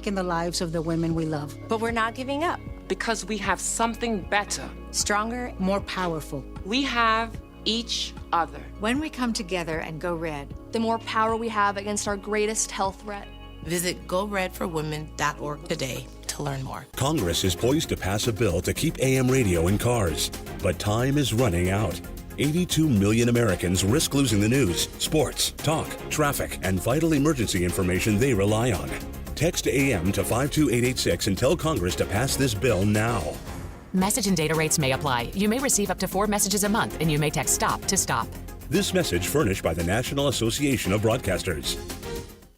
in the lives of the women we love. But we're not giving up. Because we have something better. Stronger, more powerful. We have each other. When we come together and go red, the more power we have against our greatest health threat. Visit GoRedForWomen.org today to learn more. Congress is poised to pass a bill to keep AM radio in cars, but time is running out. 82 million Americans risk losing the news, sports, talk, traffic, and vital emergency information they rely on. Text AM to 52886 and tell Congress to pass this bill now. Message and data rates may apply. You may receive up to 4 messages a month, and you may text STOP to stop. This message furnished by the National Association of Broadcasters.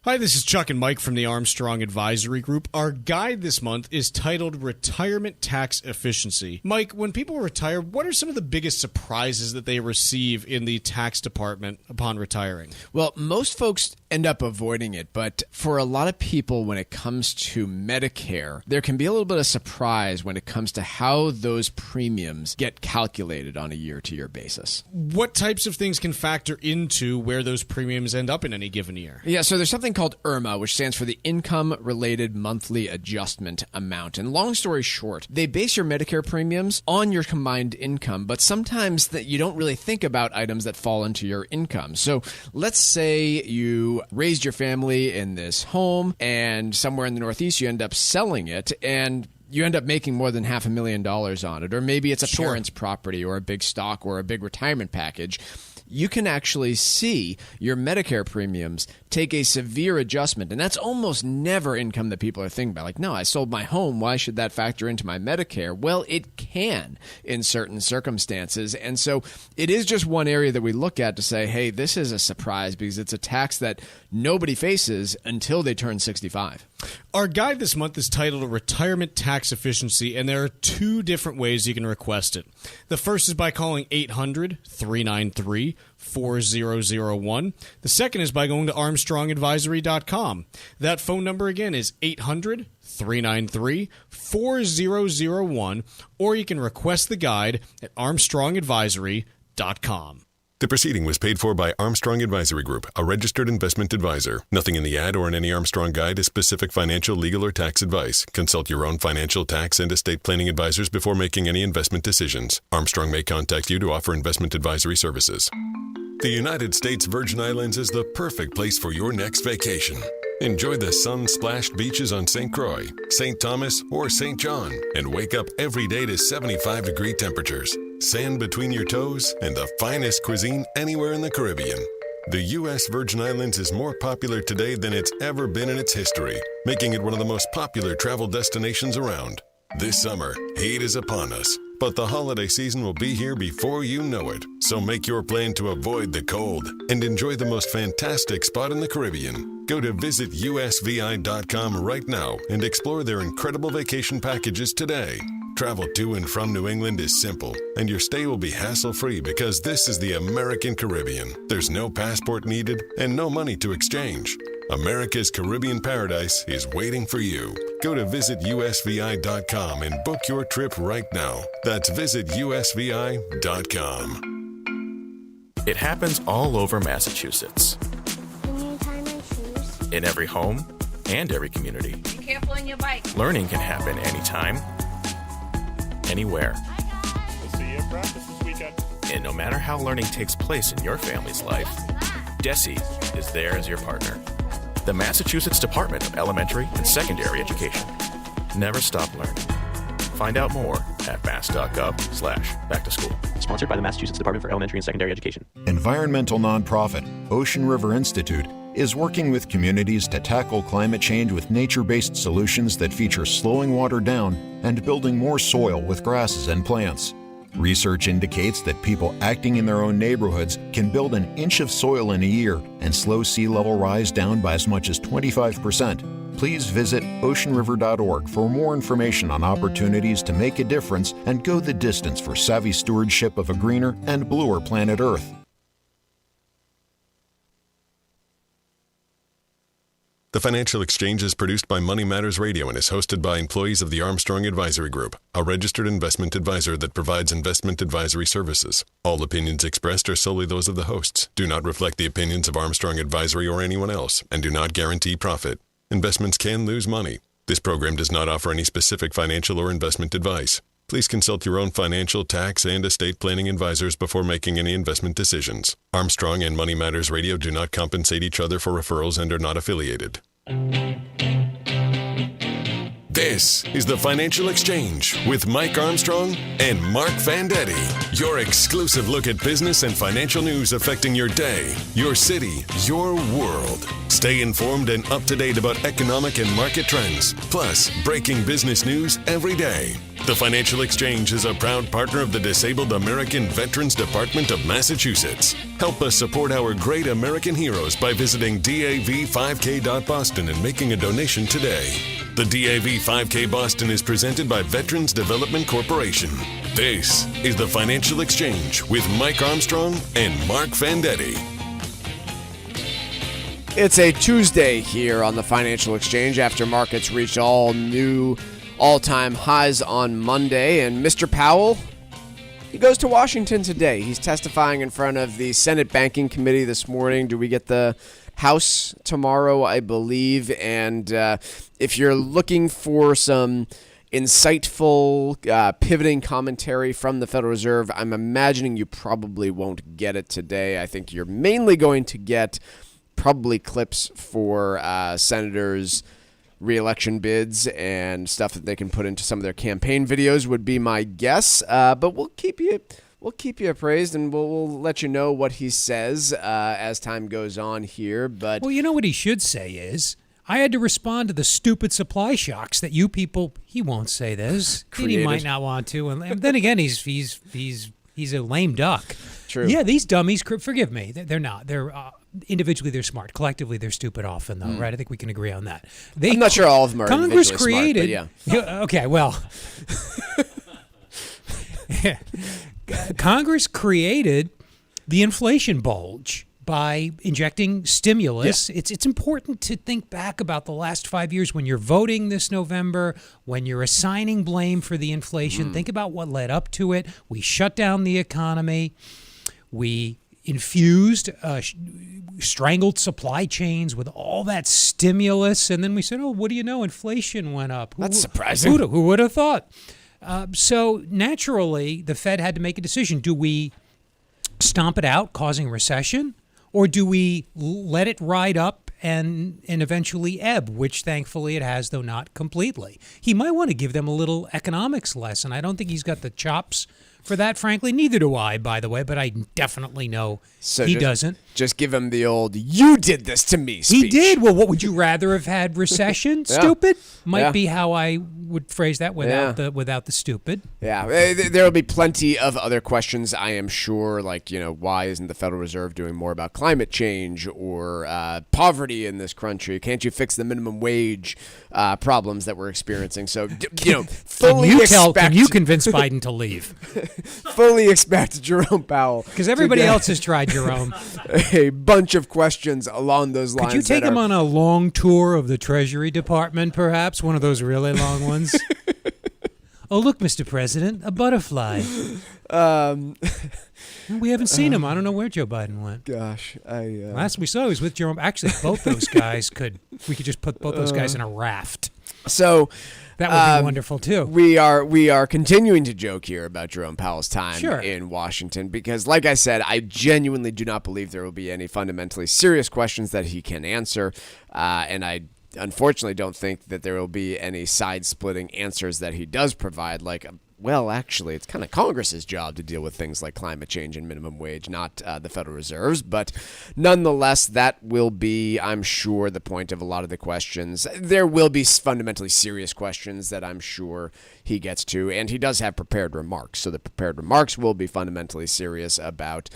Hi, this is Chuck and Mike from the Armstrong Advisory Group. Our guide this month is titled Retirement Tax Efficiency. Mike, when people retire, what are some of the biggest surprises that they receive in the tax department upon retiring? Well, most folks end up avoiding it, but for a lot of people, when it comes to Medicare, there can be a little bit of surprise when it comes to how those premiums get calculated on a year-to-year basis. What types of things can factor into where those premiums end up in any given year? Yeah, so there's something called IRMA, which stands for the Income-Related Monthly Adjustment Amount. And long story short, they base your Medicare premiums on your combined income, but sometimes that you don't really think about items that fall into your income. So let's say you raised your family in this home, and somewhere in the Northeast you end up selling it, and you end up making more than $500,000 on it. Or maybe it's a parent's property or a big stock or a big retirement package. You can actually see your Medicare premiums take a severe adjustment. And that's almost never income that people are thinking about. Like, no, I sold my home. Why should that factor into my Medicare? Well, it can in certain circumstances. And so it is just one area that we look at to say, hey, this is a surprise because it's a tax that nobody faces until they turn 65. Our guide this month is titled Retirement Tax Efficiency, and there are 2 different ways you can request it. The first is by calling 800-393-4001. The second is by going to ArmstrongAdvisory.com. That phone number again is 800-393-4001, or you can request the guide at ArmstrongAdvisory.com. The proceeding was paid for by Armstrong Advisory Group, a registered investment advisor. Nothing in the ad or in any Armstrong guide is specific financial, legal, or tax advice. Consult your own financial, tax, and estate planning advisors before making any investment decisions. Armstrong may contact you to offer investment advisory services. The United States Virgin Islands is the perfect place for your next vacation. Enjoy the sun-splashed beaches on St. Croix, St. Thomas, or St. John, and wake up every day to 75-degree temperatures, sand between your toes, and the finest cuisine anywhere in the Caribbean. The U.S. Virgin Islands is more popular today than it's ever been in its history, making it one of the most popular travel destinations around. This summer, heat is upon us, but the holiday season will be here before you know it. So make your plan to avoid the cold and enjoy the most fantastic spot in the Caribbean. Go to visitusvi.com right now and explore their incredible vacation packages today. Travel to and from New England is simple, and your stay will be hassle-free because this is the American Caribbean. There's no passport needed and no money to exchange. America's Caribbean paradise is waiting for you. Go to visitusvi.com and book your trip right now. That's visitusvi.com. It happens all over Massachusetts. Can you tie my shoes? In every home and every community. Be careful on your bike. Learning can happen anytime, anywhere. We'll see you at practice this weekend. And no matter how learning takes place in your family's life, DESE is there as your partner. The Massachusetts Department of Elementary and Secondary Education. Never stop learning. Find out more at mass.gov/back-to-school. Sponsored by the Massachusetts Department for Elementary and Secondary Education. Environmental nonprofit Ocean River Institute is working with communities to tackle climate change with nature-based solutions that feature slowing water down and building more soil with grasses and plants. Research indicates that people acting in their own neighborhoods can build an inch of soil in a year and slow sea level rise down by as much as 25%. Please visit oceanriver.org for more information on opportunities to make a difference and go the distance for savvy stewardship of a greener and bluer planet Earth. The Financial Exchange is produced by Money Matters Radio and is hosted by employees of the Armstrong Advisory Group, a registered investment advisor that provides investment advisory services. All opinions expressed are solely those of the hosts, do not reflect the opinions of Armstrong Advisory or anyone else, and do not guarantee profit. Investments can lose money. This program does not offer any specific financial or investment advice. Please consult your own financial, tax, and estate planning advisors before making any investment decisions. Armstrong and Money Matters Radio do not compensate each other for referrals and are not affiliated. This is the Financial Exchange with Mike Armstrong and Marc Fandetti. Your exclusive look at business and financial news affecting your day, your city, your world. Stay informed and up to date about economic and market trends, plus breaking business news every day. The Financial Exchange is a proud partner of the Disabled American Veterans Department of Massachusetts. Help us support our great American heroes by visiting dav5k.boston and making a donation today. The DAV 5K Boston is presented by Veterans Development Corporation. This is the Financial Exchange with Mike Armstrong and Marc Fandetti. It's a Tuesday here on the Financial Exchange after markets reached all-time highs on Monday. And Mr. Powell, he goes to Washington today. He's testifying in front of the Senate Banking Committee this morning. Do we get the House tomorrow, I believe? And if you're looking for some insightful pivoting commentary from the Federal Reserve, I'm imagining you probably won't get it today. I think you're mainly going to get probably clips for senators' re-election bids and stuff that they can put into some of their campaign videos would be my guess. But we'll keep you appraised, and we'll let you know what he says as time goes on here. But well, you know what he should say is, I had to respond to the stupid supply shocks that you people. He won't say this. He might not want to, and then again, he's a lame duck. True. Yeah, these dummies. Forgive me. They're not. They're individually they're smart. Collectively, they're stupid often, though. Right? I think we can agree on that. I'm not sure all of them are Congress individually created. Smart, but yeah. Okay. Well. Congress created the inflation bulge by injecting stimulus. Yeah. It's important to think back about the last 5 years when you're voting this November, when you're assigning blame for the inflation. Think about what led up to it. We shut down the economy. We infused, strangled supply chains with all that stimulus. And then we said, oh, what do you know? Inflation went up. That's surprising. Who would have thought? So naturally, the Fed had to make a decision. Do we stomp it out, causing recession, or do we let it ride up and eventually ebb, which thankfully it has, though not completely? He might want to give them a little economics lesson. I don't think he's got the chops for that, frankly. Neither do I, by the way, but I definitely know he doesn't. Just give him the old, you did this to me speech. He did. Well, what would you rather have had? Recession? Stupid? Might be how I would phrase that without the stupid. Yeah, there will be plenty of other questions, I am sure, like, why isn't the Federal Reserve doing more about climate change or poverty in this country? Can't you fix the minimum wage problems that we're experiencing? So, Can you convince Biden to leave? Fully expect Jerome Powell. Because everybody else has tried, Jerome. A bunch of questions along those lines. Could you take him on a long tour of the Treasury Department, perhaps? One of those really long ones? Oh, look, Mr. President, a butterfly. We haven't seen him. I don't know where Joe Biden went. Gosh, last we saw he was with Jerome. Actually, both those guys we could just put both those guys in a raft. So that would be wonderful too. We are continuing to joke here about Jerome Powell's time in Washington because, like I said, I genuinely do not believe there will be any fundamentally serious questions that he can answer, and I unfortunately don't think that there will be any side-splitting answers that he does provide, like, well, actually, it's kind of Congress's job to deal with things like climate change and minimum wage, not the Federal Reserve's. But nonetheless, that will be, I'm sure, the point of a lot of the questions. There will be fundamentally serious questions that I'm sure he gets to, and he does have prepared remarks. So the prepared remarks will be fundamentally serious about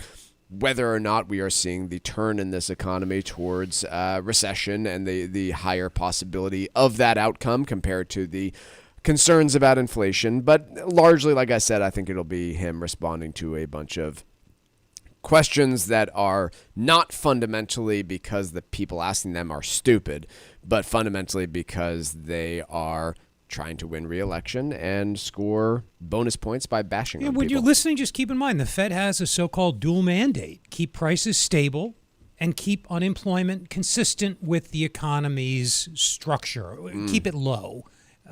whether or not we are seeing the turn in this economy towards recession and the higher possibility of that outcome compared to the concerns about inflation. But largely, like I said, I think it'll be him responding to a bunch of questions that are not fundamentally because the people asking them are stupid, but fundamentally because they are trying to win re-election and score bonus points by bashing on when people. you're listening, just keep in mind the Fed has a so-called dual mandate: keep prices stable and keep unemployment consistent with the economy's structure. Keep it low.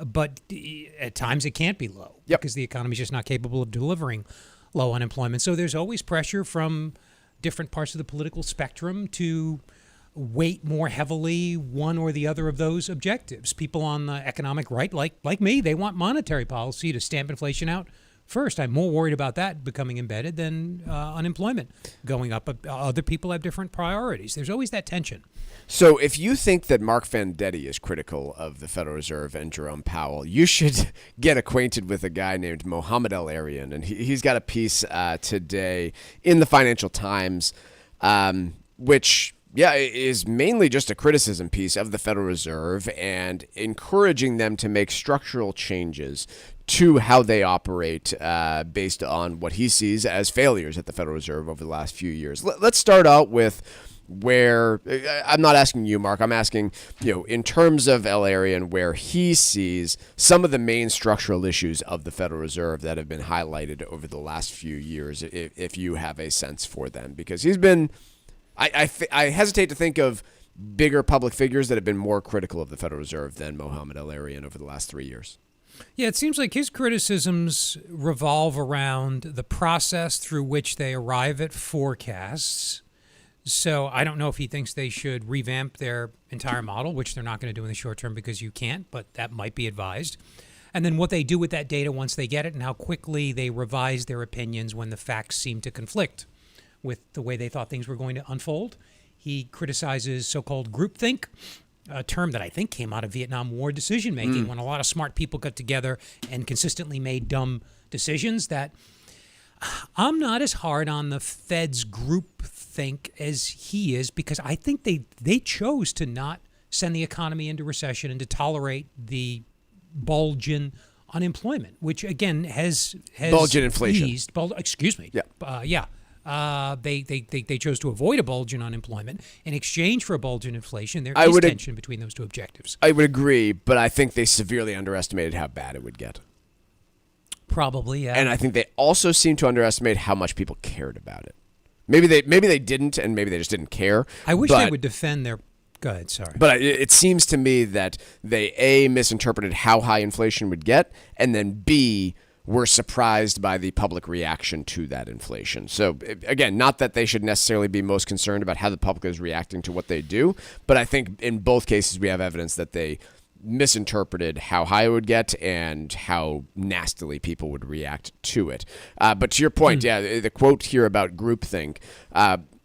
But at times it can't be low because the economy is just not capable of delivering low unemployment. So there's always pressure from different parts of the political spectrum to weight more heavily one or the other of those objectives. People on the economic right, like me, they want monetary policy to stamp inflation out first. I'm more worried about that becoming embedded than unemployment going up. But other people have different priorities. There's always that tension. So if you think that Marc Fandetti is critical of the Federal Reserve and Jerome Powell, you should get acquainted with a guy named Mohamed El-Erian. And he's got a piece today in the Financial Times, which is mainly just a criticism piece of the Federal Reserve and encouraging them to make structural changes to how they operate based on what he sees as failures at the Federal Reserve over the last few years. Let's start out with where I'm not asking you, Marc. I'm asking, in terms of El-Erian, where he sees some of the main structural issues of the Federal Reserve that have been highlighted over the last few years, if you have a sense for them. Because he's been, I hesitate to think of bigger public figures that have been more critical of the Federal Reserve than Mohamed El-Erian over the last 3 years. Yeah, it seems like his criticisms revolve around the process through which they arrive at forecasts. So I don't know if he thinks they should revamp their entire model, which they're not going to do in the short term because you can't, but that might be advised. And then what they do with that data once they get it and how quickly they revise their opinions when the facts seem to conflict with the way they thought things were going to unfold. He criticizes so-called groupthink, a term that I think came out of Vietnam War decision-making when a lot of smart people got together and consistently made dumb decisions. That I'm not as hard on the Fed's groupthink as he is, because I think they chose to not send the economy into recession and to tolerate the bulge in unemployment, which again has bulge in inflation. Eased. Excuse me. They chose to avoid a bulge in unemployment in exchange for a bulge in inflation. There is tension between those two objectives. I would agree, but I think they severely underestimated how bad it would get. Probably, yeah. And I think they also seem to underestimate how much people cared about it. Maybe they didn't, and maybe they just didn't care. I wish they would defend their... Go ahead, sorry. But it seems to me that they, A, misinterpreted how high inflation would get, and then, B, were surprised by the public reaction to that inflation. So, again, not that they should necessarily be most concerned about how the public is reacting to what they do, but I think in both cases we have evidence that they misinterpreted how high it would get and how nastily people would react to it. But to your point, the quote here about groupthink,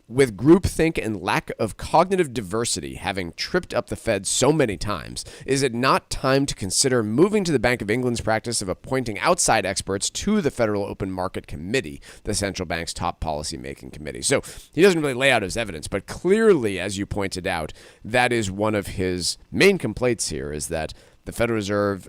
with groupthink and lack of cognitive diversity having tripped up the Fed so many times, is it not time to consider moving to the Bank of England's practice of appointing outside experts to the Federal Open Market Committee, the central bank's top policy-making committee? So he doesn't really lay out his evidence, but clearly, as you pointed out, that is one of his main complaints here, is that the Federal Reserve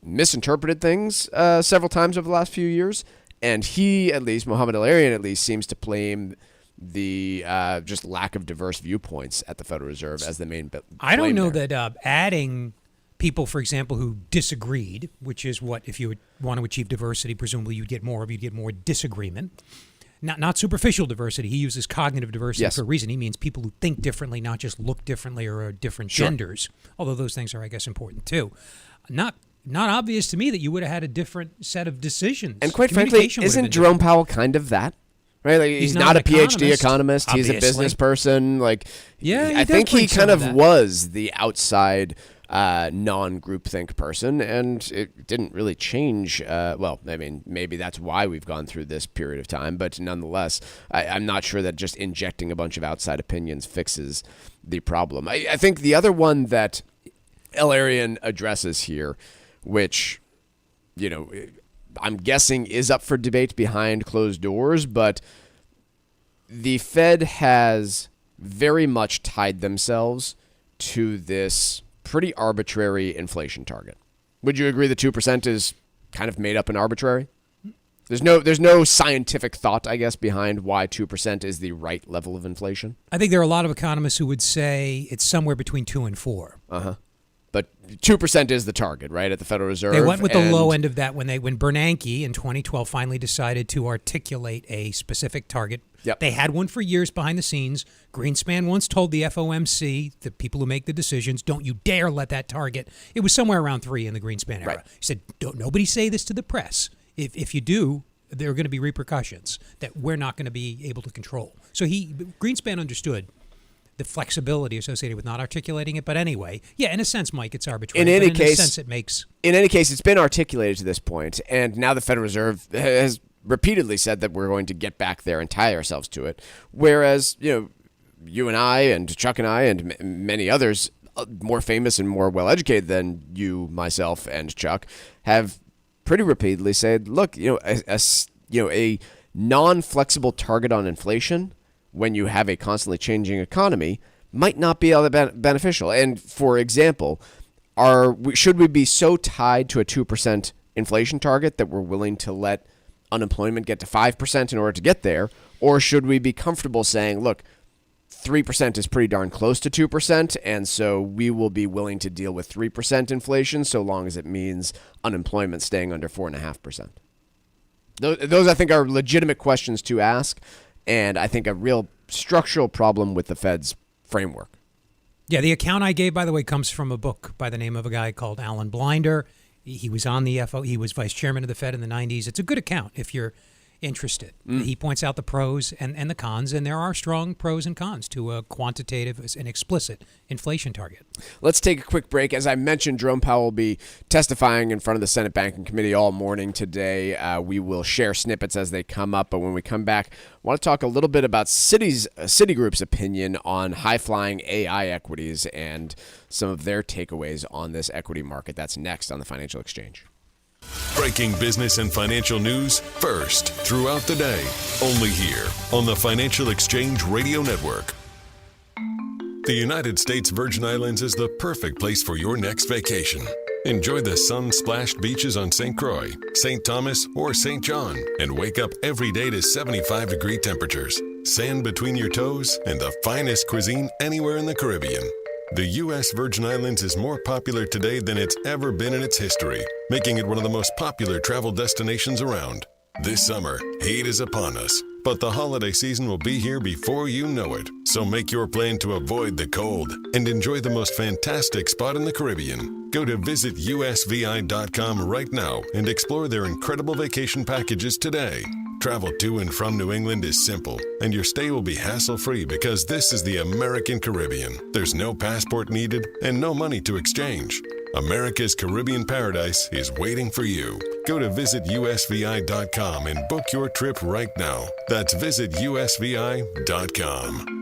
misinterpreted things several times over the last few years, and he, at least, Mohamed El-Erian at least, seems to blame the just lack of diverse viewpoints at the Federal Reserve as the main I don't know that adding people, for example, who disagreed, which is what, if you would want to achieve diversity, presumably you'd get more disagreement. Not superficial diversity. He uses cognitive diversity for a reason. He means people who think differently, not just look differently or are different genders, although those things are, I guess, important too. Not obvious to me that you would have had a different set of decisions. And quite frankly, isn't Jerome Powell kind of that? Right, like he's not a PhD economist. Obviously. He's a business person. I think he kind of was the outside non-groupthink person, and it didn't really change. Maybe that's why we've gone through this period of time, but nonetheless, I'm not sure that just injecting a bunch of outside opinions fixes the problem. I think the other one that El-Erian addresses here, which, I'm guessing is up for debate behind closed doors, but the Fed has very much tied themselves to this pretty arbitrary inflation target. Would you agree that 2% is kind of made up and arbitrary? There's no scientific thought, I guess, behind why 2% is the right level of inflation? I think there are a lot of economists who would say it's somewhere between 2 and 4. Uh-huh. But 2% is the target, right, at the Federal Reserve. They went with the low end of that when Bernanke in 2012 finally decided to articulate a specific target Yep. They had one for years behind the scenes. Greenspan once told the FOMC, the people who make the decisions, don't you dare let that target. It was somewhere around 3 in the Greenspan era. Right. He said, don't nobody say this to the press. If you do, there are going to be repercussions that we're not going to be able to control. So Greenspan understood the flexibility associated with not articulating it. But anyway, yeah, in a sense, Mike, it's arbitrary. In any a sense, it makes... In any case, it's been articulated to this point, and now the Federal Reserve has repeatedly said that we're going to get back there and tie ourselves to it. Whereas, you and I and Chuck and I and many others, more famous and more well-educated than you, myself, and Chuck, have pretty repeatedly said, look, a non-flexible target on inflation when you have a constantly changing economy might not be all that beneficial. And for example, should we be so tied to a 2% inflation target that we're willing to let unemployment get to 5% in order to get there? Or should we be comfortable saying, look, 3% is pretty darn close to 2%, and so we will be willing to deal with 3% inflation so long as it means unemployment staying under 4.5%? Those I think, are legitimate questions to ask, and I think a real structural problem with the Fed's framework. Yeah, the account I gave, by the way, comes from a book by the name of a guy called Alan Blinder. He was on the he was vice chairman of the Fed in the 90s. It's a good account if you're interested. He points out the pros and the cons, and there are strong pros and cons to a quantitative and explicit inflation target. Let's take a quick break. As I mentioned, Jerome Powell will be testifying in front of the Senate Banking Committee all morning today. We will share snippets as they come up, but when we come back, I want to talk a little bit about Citigroup's opinion on high-flying AI equities and some of their takeaways on this equity market. That's next on the Financial Exchange. Breaking business and financial news first throughout the day. Only here on the Financial Exchange Radio Network. The United States Virgin Islands is the perfect place for your next vacation. Enjoy the sun-splashed beaches on St. Croix, St. Thomas, or St. John, and wake up every day to 75-degree temperatures, sand between your toes, and the finest cuisine anywhere in the Caribbean. The U.S. Virgin Islands is more popular today than it's ever been in its history, making it one of the most popular travel destinations around. This summer, heat is upon us, but the holiday season will be here before you know it. So make your plan to avoid the cold and enjoy the most fantastic spot in the Caribbean. Go to visitusvi.com right now and explore their incredible vacation packages today. Travel to and from New England is simple, and your stay will be hassle-free because this is the American Caribbean. There's no passport needed and no money to exchange. America's Caribbean paradise is waiting for you. Go to visitusvi.com and book your trip right now. That's visitusvi.com.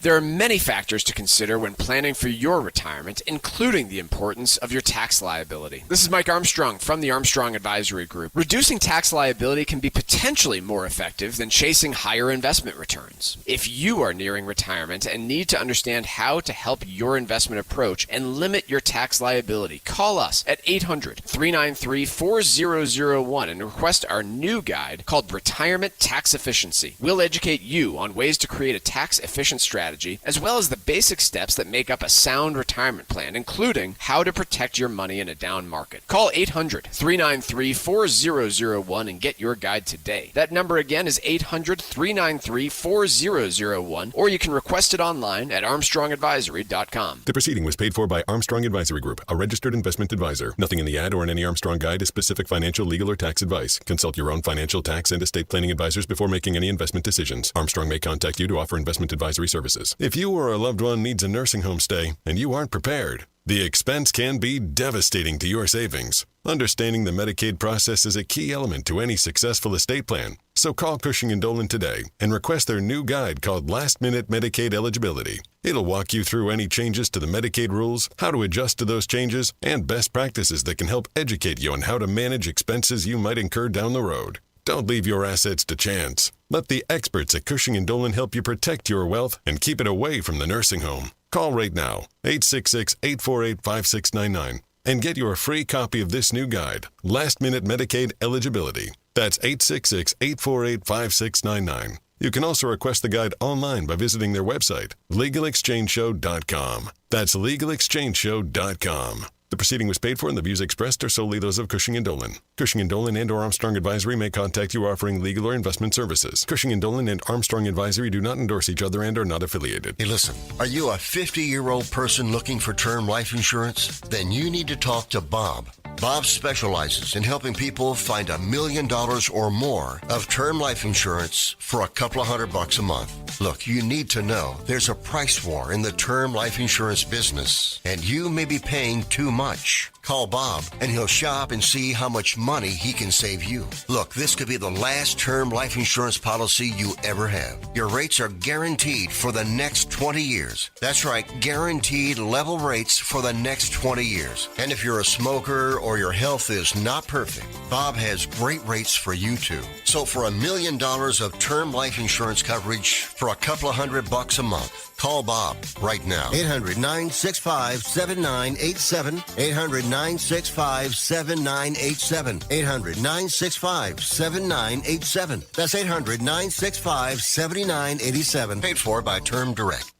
There are many factors to consider when planning for your retirement, including the importance of your tax liability. This is Mike Armstrong from the Armstrong Advisory Group. Reducing tax liability can be potentially more effective than chasing higher investment returns. If you are nearing retirement and need to understand how to help your investment approach and limit your tax liability, call us at 800-393-4001 and request our new guide called Retirement Tax Efficiency. We'll educate you on ways to create a tax-efficient strategy, as well as the basic steps that make up a sound retirement plan, including how to protect your money in a down market. Call 800-393-4001 and get your guide today. That number again is 800-393-4001, or you can request it online at armstrongadvisory.com. The proceeding was paid for by Armstrong Advisory Group, a registered investment advisor. Nothing in the ad or in any Armstrong guide is specific financial, legal, or tax advice. Consult your own financial, tax, and estate planning advisors before making any investment decisions. Armstrong may contact you to offer investment advisory services. If you or a loved one needs a nursing home stay and you aren't prepared, the expense can be devastating to your savings. Understanding the Medicaid process is a key element to any successful estate plan. So call Cushing & Dolan today and request their new guide called Last Minute Medicaid Eligibility. It'll walk you through any changes to the Medicaid rules, how to adjust to those changes, and best practices that can help educate you on how to manage expenses you might incur down the road. Don't leave your assets to chance. Let the experts at Cushing & Dolan help you protect your wealth and keep it away from the nursing home. Call right now, 866-848-5699, and get your free copy of this new guide, Last Minute Medicaid Eligibility. That's 866-848-5699. You can also request the guide online by visiting their website, LegalExchangeShow.com. That's LegalExchangeShow.com. The proceeding was paid for and the views expressed are solely those of Cushing & Dolan. Cushing & Dolan and or Armstrong Advisory may contact you offering legal or investment services. Cushing & Dolan and Armstrong Advisory do not endorse each other and are not affiliated. Hey, listen, are you a 50-year-old person looking for term life insurance? Then you need to talk to Bob. Bob specializes in helping people find $1 million or more of term life insurance for a couple of $100 a month. Look, you need to know there's a price war in the term life insurance business, and you may be paying too much. Call Bob, and he'll shop and see how much money he can save you. Look, this could be the last term life insurance policy you ever have. Your rates are guaranteed for the next 20 years. That's right, guaranteed level rates for the next 20 years. And if you're a smoker or your health is not perfect, Bob has great rates for you too. So for $1 million of term life insurance coverage for a couple of $100 a month, call Bob right now. 800-965-7987. 800-965-7987. 800-965-7987. That's 800-965-7987. Paid for by Term Direct.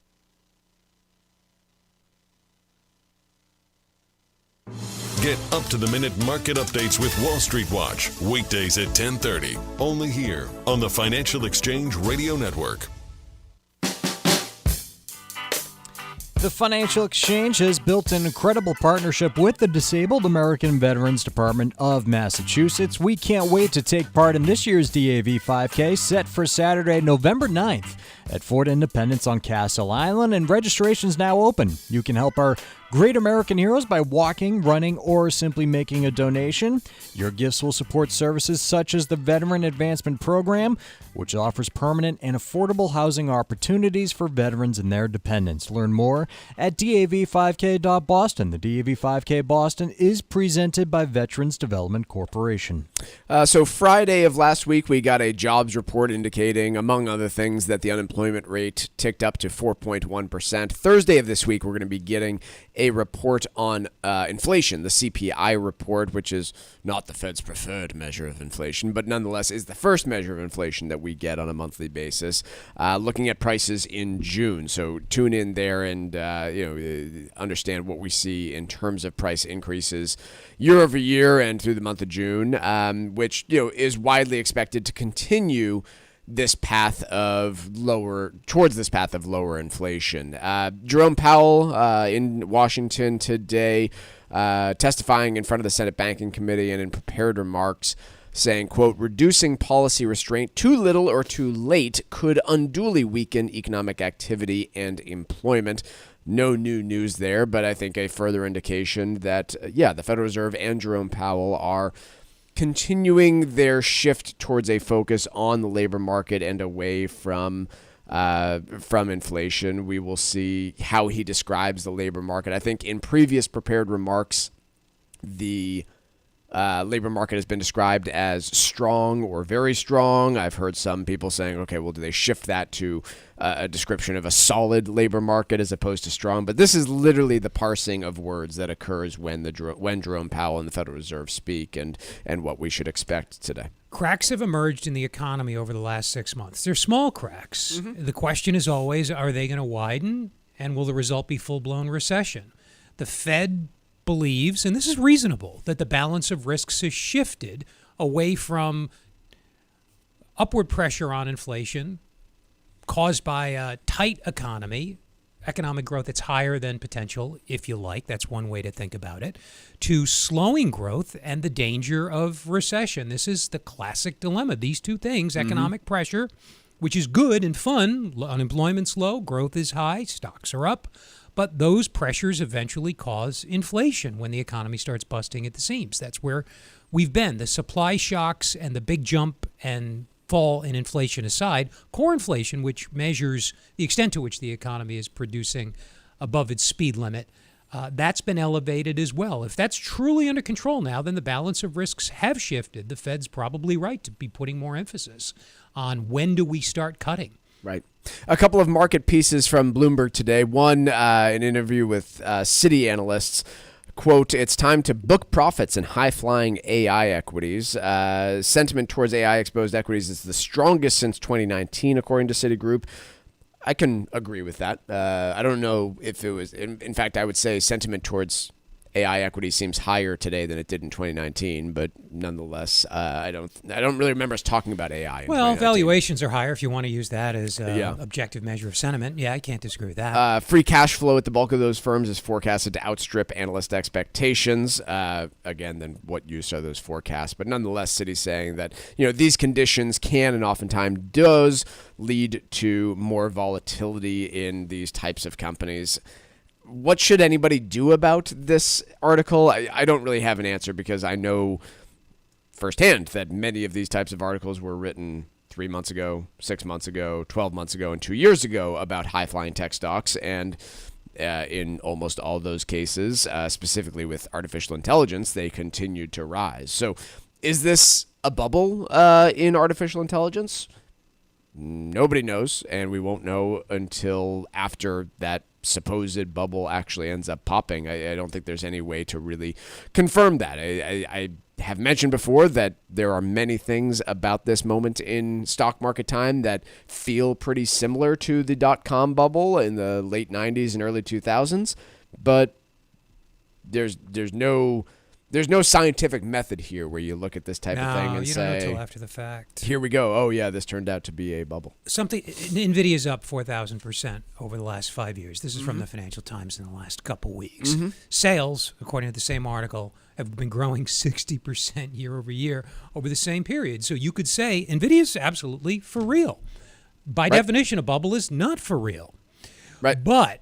Get up-to-the-minute market updates with Wall Street Watch, weekdays at 10:30, only here on the Financial Exchange Radio Network. The Financial Exchange has built an incredible partnership with the Disabled American Veterans Department of Massachusetts. We can't wait to take part in this year's DAV 5K, set for Saturday, November 9th at Fort Independence on Castle Island, and registration's now open. You can help our great American heroes by walking, running, or simply making a donation. Your gifts will support services such as the Veteran Advancement Program, which offers permanent and affordable housing opportunities for veterans and their dependents. Learn more at DAV5K.Boston. The DAV 5K Boston is presented by Veterans Development Corporation. So Friday of last week, we got a jobs report indicating, among other things, that the unemployment rate ticked up to 4.1%. Thursday of this week, we're going to be getting a report on inflation, the CPI report, which is not the Fed's preferred measure of inflation, but nonetheless is the first measure of inflation that we get on a monthly basis, looking at prices in June. So tune in there and understand what we see in terms of price increases year over year and through the month of June, which is widely expected to continue this path of lower inflation. Jerome Powell in Washington today, testifying in front of the Senate Banking Committee and in prepared remarks, saying, quote, reducing policy restraint too little or too late could unduly weaken economic activity and employment. No new news there, but I think a further indication that, the Federal Reserve and Jerome Powell are continuing their shift towards a focus on the labor market and away from inflation. We will see how he describes the labor market. I think in previous prepared remarks, the labor market has been described as strong or very strong. I've heard some people saying, okay, well, do they shift that to a description of a solid labor market as opposed to strong? But this is literally the parsing of words that occurs when Jerome Powell and the Federal Reserve speak, and what we should expect today. Cracks have emerged in the economy over the last 6 months. They're small cracks. Mm-hmm. The question is always, are they going to widen, and will the result be full-blown recession? The Fed believes, and this is reasonable, that the balance of risks has shifted away from upward pressure on inflation caused by a tight economy, economic growth that's higher than potential, if you like, that's one way to think about it, to slowing growth and the danger of recession. This is the classic dilemma. These two things, economic pressure, which is good and fun, unemployment's low, growth is high, stocks are up, but those pressures eventually cause inflation when the economy starts busting at the seams. That's where we've been. The supply shocks and the big jump and fall in inflation aside, core inflation, which measures the extent to which the economy is producing above its speed limit, that's been elevated as well. If that's truly under control now, then the balance of risks have shifted. The Fed's probably right to be putting more emphasis on when do we start cutting. Right. A couple of market pieces from Bloomberg today. One, an interview with Citi analysts. Quote, it's time to book profits in high-flying AI equities. Sentiment towards AI-exposed equities is the strongest since 2019, according to Citigroup. I can agree with that. I don't know if it was, in fact, I would say sentiment towards AI equity seems higher today than it did in 2019, but nonetheless, I don't really remember us talking about AI. Well, valuations are higher if you want to use that as an objective measure of sentiment. Yeah, I can't disagree with that. Free cash flow at the bulk of those firms is forecasted to outstrip analyst expectations. Again, then what use are those forecasts? But nonetheless, Citi's saying that these conditions can and oftentimes does lead to more volatility in these types of companies. What should anybody do about this article? I don't really have an answer because I know firsthand that many of these types of articles were written 3 months ago, 6 months ago, 12 months ago, and 2 years ago about high-flying tech stocks. And in almost all those cases, specifically with artificial intelligence, they continued to rise. So is this a bubble in artificial intelligence? Nobody knows, and we won't know until after that supposed bubble actually ends up popping. I don't think there's any way to really confirm that. I have mentioned before that there are many things about this moment in stock market time that feel pretty similar to the dot-com bubble in the late 90s and early 2000s, but there's no scientific method here where you look at this type of thing and you say, don't know until after the fact. Here we go. Oh, yeah, this turned out to be a bubble. NVIDIA's up 4,000% over the last 5 years. This is from the Financial Times in the last couple weeks. Sales, according to the same article, have been growing 60% year over year over the same period. So you could say NVIDIA's absolutely for real. By definition, a bubble is not for real. Right. But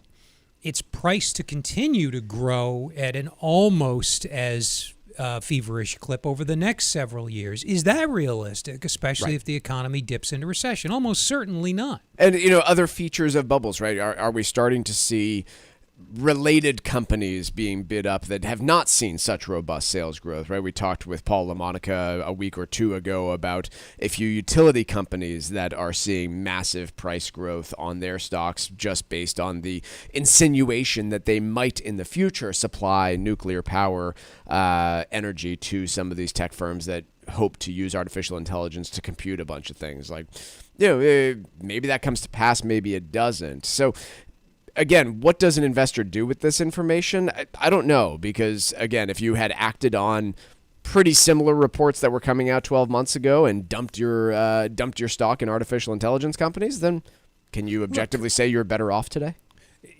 it's priced to continue to grow at an almost as feverish clip over the next several years. Is that realistic, especially if the economy dips into recession? Almost certainly not. And, other features of bubbles, right? Are we starting to see related companies being bid up that have not seen such robust sales growth, right? We talked with Paul LaMonica a week or two ago about a few utility companies that are seeing massive price growth on their stocks just based on the insinuation that they might in the future supply nuclear power energy to some of these tech firms that hope to use artificial intelligence to compute a bunch of things. Like, maybe that comes to pass, maybe it doesn't. So again, what does an investor do with this information? I don't know, because, again, if you had acted on pretty similar reports that were coming out 12 months ago and dumped your stock in artificial intelligence companies, then can you objectively say you're better off today?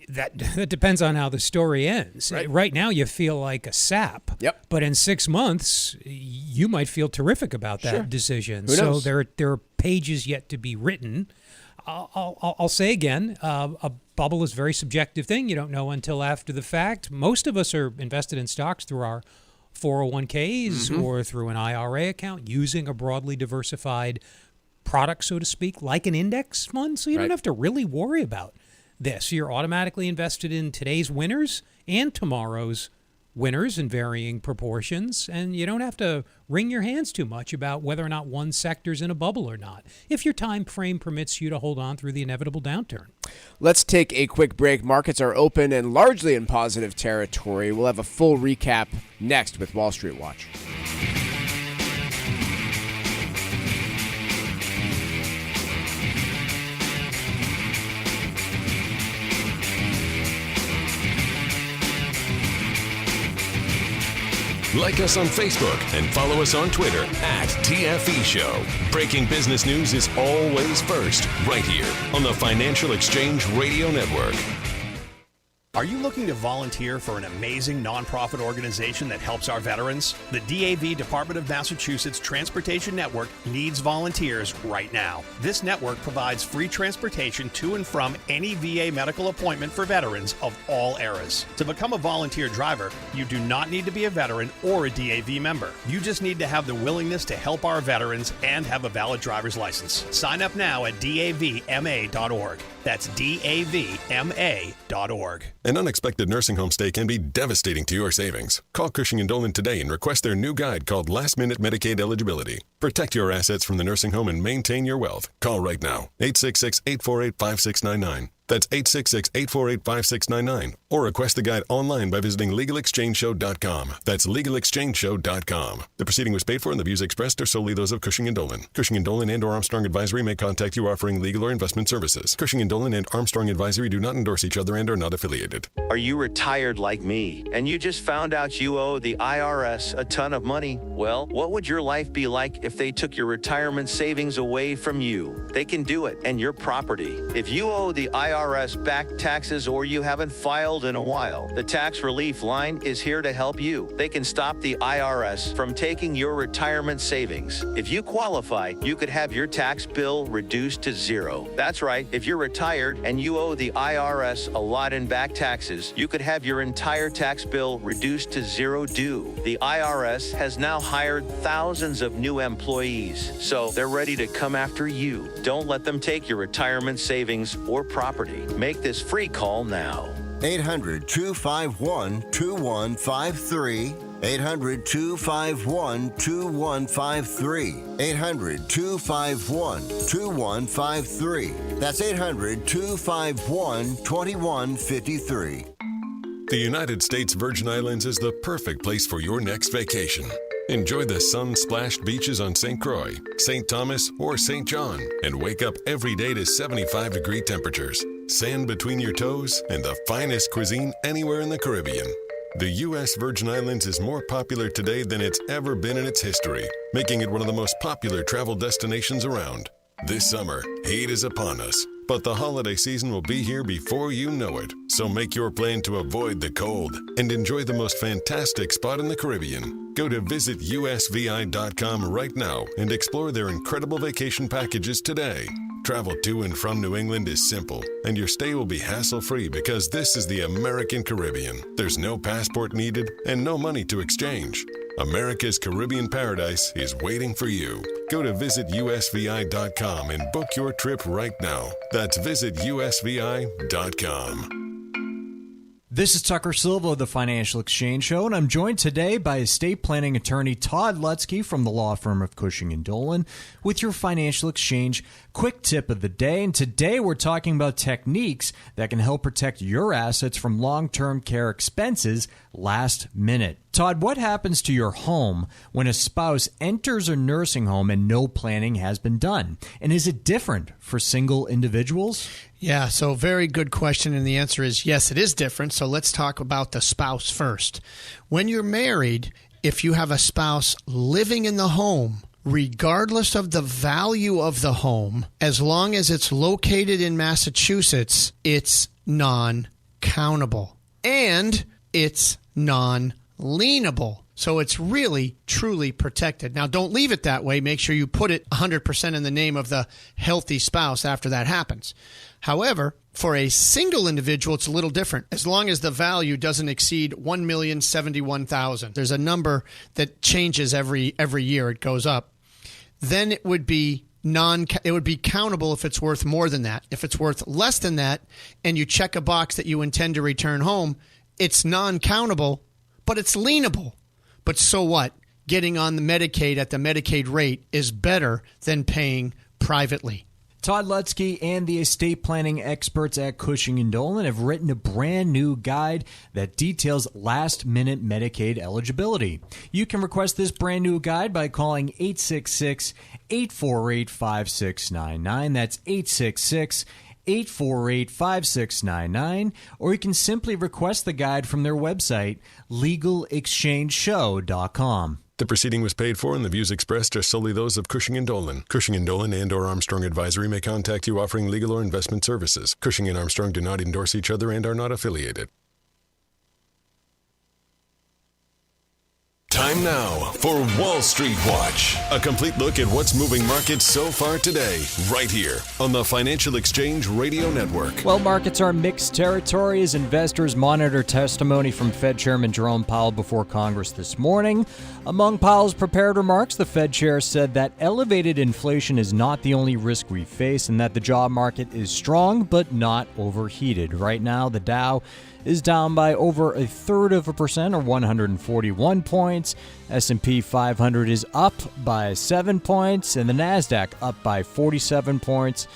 That depends on how the story ends. Right now, you feel like a sap. Yep. But in 6 months, you might feel terrific about that decision. Who knows? So there are pages yet to be written. I'll say again, a bubble is a very subjective thing. You don't know until after the fact. Most of us are invested in stocks through our 401ks or through an IRA account using a broadly diversified product, so to speak, like an index fund. So you don't have to really worry about this. You're automatically invested in today's winners and tomorrow's winners in varying proportions, and you don't have to wring your hands too much about whether or not one sector's in a bubble or not, if your time frame permits you to hold on through the inevitable downturn. Let's take a quick break. Markets are open and largely in positive territory. We'll have a full recap next with Wall Street Watch. Like us on Facebook and follow us on Twitter @TFE Show. Breaking business news is always first, right here on the Financial Exchange Radio Network. Are you looking to volunteer for an amazing nonprofit organization that helps our veterans? The DAV Department of Massachusetts Transportation Network needs volunteers right now. This network provides free transportation to and from any VA medical appointment for veterans of all eras. To become a volunteer driver, you do not need to be a veteran or a DAV member. You just need to have the willingness to help our veterans and have a valid driver's license. Sign up now at davma.org. That's davma.org. An unexpected nursing home stay can be devastating to your savings. Call Cushing & Dolan today and request their new guide called Last Minute Medicaid Eligibility. Protect your assets from the nursing home and maintain your wealth. Call right now. 866-848-5699. That's 866-848-5699. Or request the guide online by visiting LegalExchangeShow.com. That's LegalExchangeShow.com. The proceeding was paid for and the views expressed are solely those of Cushing & Dolan. Cushing & Dolan and or Armstrong Advisory may contact you offering legal or investment services. Cushing & Dolan and Armstrong Advisory do not endorse each other and are not affiliated. Are you retired like me and you just found out you owe the IRS a ton of money? Well, what would your life be like if they took your retirement savings away from you? They can do it and your property. If you owe the IRS back taxes or you haven't filed in a while, the Tax Relief Line is here to help you. They can stop the IRS from taking your retirement savings. If you qualify, you could have your tax bill reduced to zero. That's right. If you're retired and you owe the IRS a lot in back taxes, you could have your entire tax bill reduced to zero due. The IRS has now hired thousands of new employees, so they're ready to come after you. Don't let them take your retirement savings or property. Make this free call now. 800-251-2153. 800-251-2153. 800-251-2153. That's 800-251-2153. The United States Virgin Islands is the perfect place for your next vacation. Enjoy the sun-splashed beaches on St. Croix, St. Thomas, or St. John, and wake up every day to 75-degree temperatures, sand between your toes, and the finest cuisine anywhere in the Caribbean. The U.S. Virgin Islands is more popular today than it's ever been in its history, making it one of the most popular travel destinations around. This summer, heat is upon us, but the holiday season will be here before you know it. So make your plan to avoid the cold and enjoy the most fantastic spot in the Caribbean. Go to visitusvi.com right now and explore their incredible vacation packages today. Travel to and from New England is simple, and your stay will be hassle-free because this is the American Caribbean. There's no passport needed and no money to exchange. America's Caribbean paradise is waiting for you. Go to visitusvi.com and book your trip right now. That's visitusvi.com. This is Tucker Silva of the Financial Exchange Show, and I'm joined today by estate planning attorney Todd Lutzke from the law firm of Cushing & Dolan with your Financial Exchange quick tip of the day. And today we're talking about techniques that can help protect your assets from long-term care expenses last minute. Todd, what happens to your home when a spouse enters a nursing home and no planning has been done? And is it different for single individuals? Yeah, so very good question, and the answer is yes, it is different. So let's talk about the spouse first. When you're married, if you have a spouse living in the home, regardless of the value of the home, as long as it's located in Massachusetts, it's non-countable. And it's non-lienable. So it's really, truly protected. Now, don't leave it that way. Make sure you put it 100% in the name of the healthy spouse after that happens. However, for a single individual, it's a little different. As long as the value doesn't exceed $1,071,000, there's a number that changes every year. It goes up. Then it would be countable if it's worth more than that. If it's worth less than that, and you check a box that you intend to return home, it's non-countable, but it's lienable. But so what? Getting on the Medicaid at the Medicaid rate is better than paying privately. Todd Lutzke and the estate planning experts at Cushing & Dolan have written a brand new guide that details last-minute Medicaid eligibility. You can request this brand new guide by calling 866-848-5699. That's 866-848-5699, or you can simply request the guide from their website, LegalExchangeShow.com. The proceeding was paid for and the views expressed are solely those of Cushing & Dolan. Cushing & Dolan and or Armstrong Advisory may contact you offering legal or investment services. Cushing and Armstrong do not endorse each other and are not affiliated. Time now for Wall Street Watch. A complete look at what's moving markets so far today, right here on the Financial Exchange Radio Network. Well, markets are mixed territory as investors monitor testimony from Fed Chairman Jerome Powell before Congress this morning. Among Powell's prepared remarks, the Fed chair said that elevated inflation is not the only risk we face and that the job market is strong but not overheated. Right now, the Dow is down by over 0.33% or 141 points. S&P 500 is up by 7 points, and the NASDAQ up by 47 points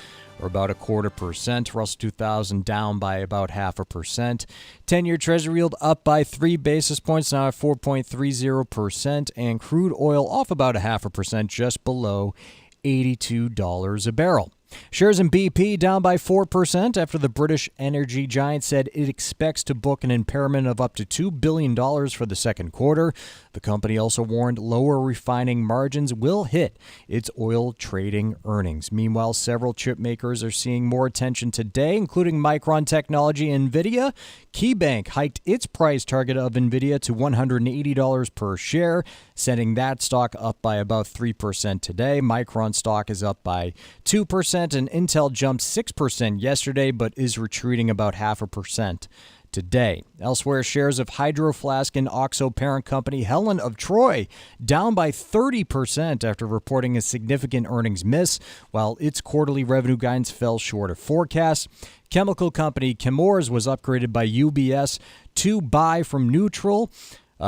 or about 0.25%. Russell 2000 down by about 0.5%. 10-year Treasury yield up by 3 basis points, now at 4.30%. And crude oil off about 0.5%, just below $82 a barrel. Shares in BP down by 4% after the British energy giant said it expects to book an impairment of up to $2 billion for the second quarter. The company also warned lower refining margins will hit its oil trading earnings. Meanwhile, several chip makers are seeing more attention today, including Micron Technology and NVIDIA. KeyBank hiked its price target of NVIDIA to $180 per share, sending that stock up by about 3% today. Micron stock is up by 2%, and Intel jumped 6% yesterday, but is retreating about 0.5% today. Elsewhere, shares of Hydro Flask and OXO parent company Helen of Troy down by 30% after reporting a significant earnings miss, while its quarterly revenue guidance fell short of forecasts. Chemical company Chemours was upgraded by UBS to buy from neutral,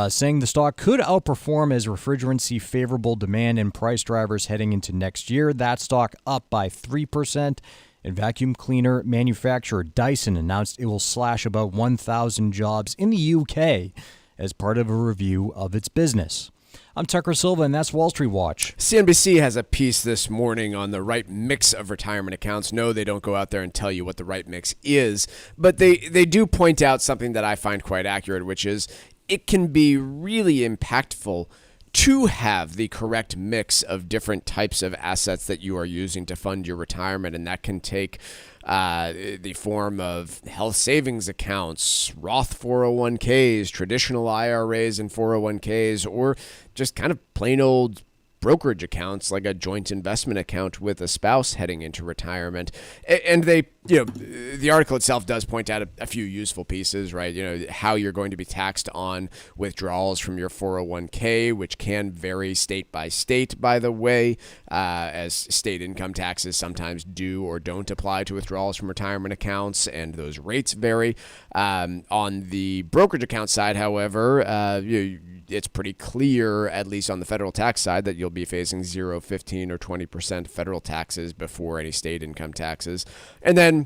saying the stock could outperform as refrigerants see favorable demand and price drivers heading into next year. That stock up by 3%. And vacuum cleaner manufacturer Dyson announced it will slash about 1,000 jobs in the UK as part of a review of its business. I'm Tucker Silva, and that's Wall Street Watch. CNBC has a piece this morning on the right mix of retirement accounts. No, they don't go out there and tell you what the right mix is, but they do point out something that I find quite accurate, which is it can be really impactful to have the correct mix of different types of assets that you are using to fund your retirement. And that can take the form of health savings accounts, Roth 401ks, traditional IRAs and 401ks, or just kind of plain old brokerage accounts like a joint investment account with a spouse heading into retirement. And they, the article itself does point out a few useful pieces, right? How you're going to be taxed on withdrawals from your 401k, which can vary state by state, by the way, as state income taxes sometimes do or don't apply to withdrawals from retirement accounts, and those rates vary. On the brokerage account side, however, it's pretty clear, at least on the federal tax side, that you'll be facing 0, 15, or 20% federal taxes before any state income taxes. And then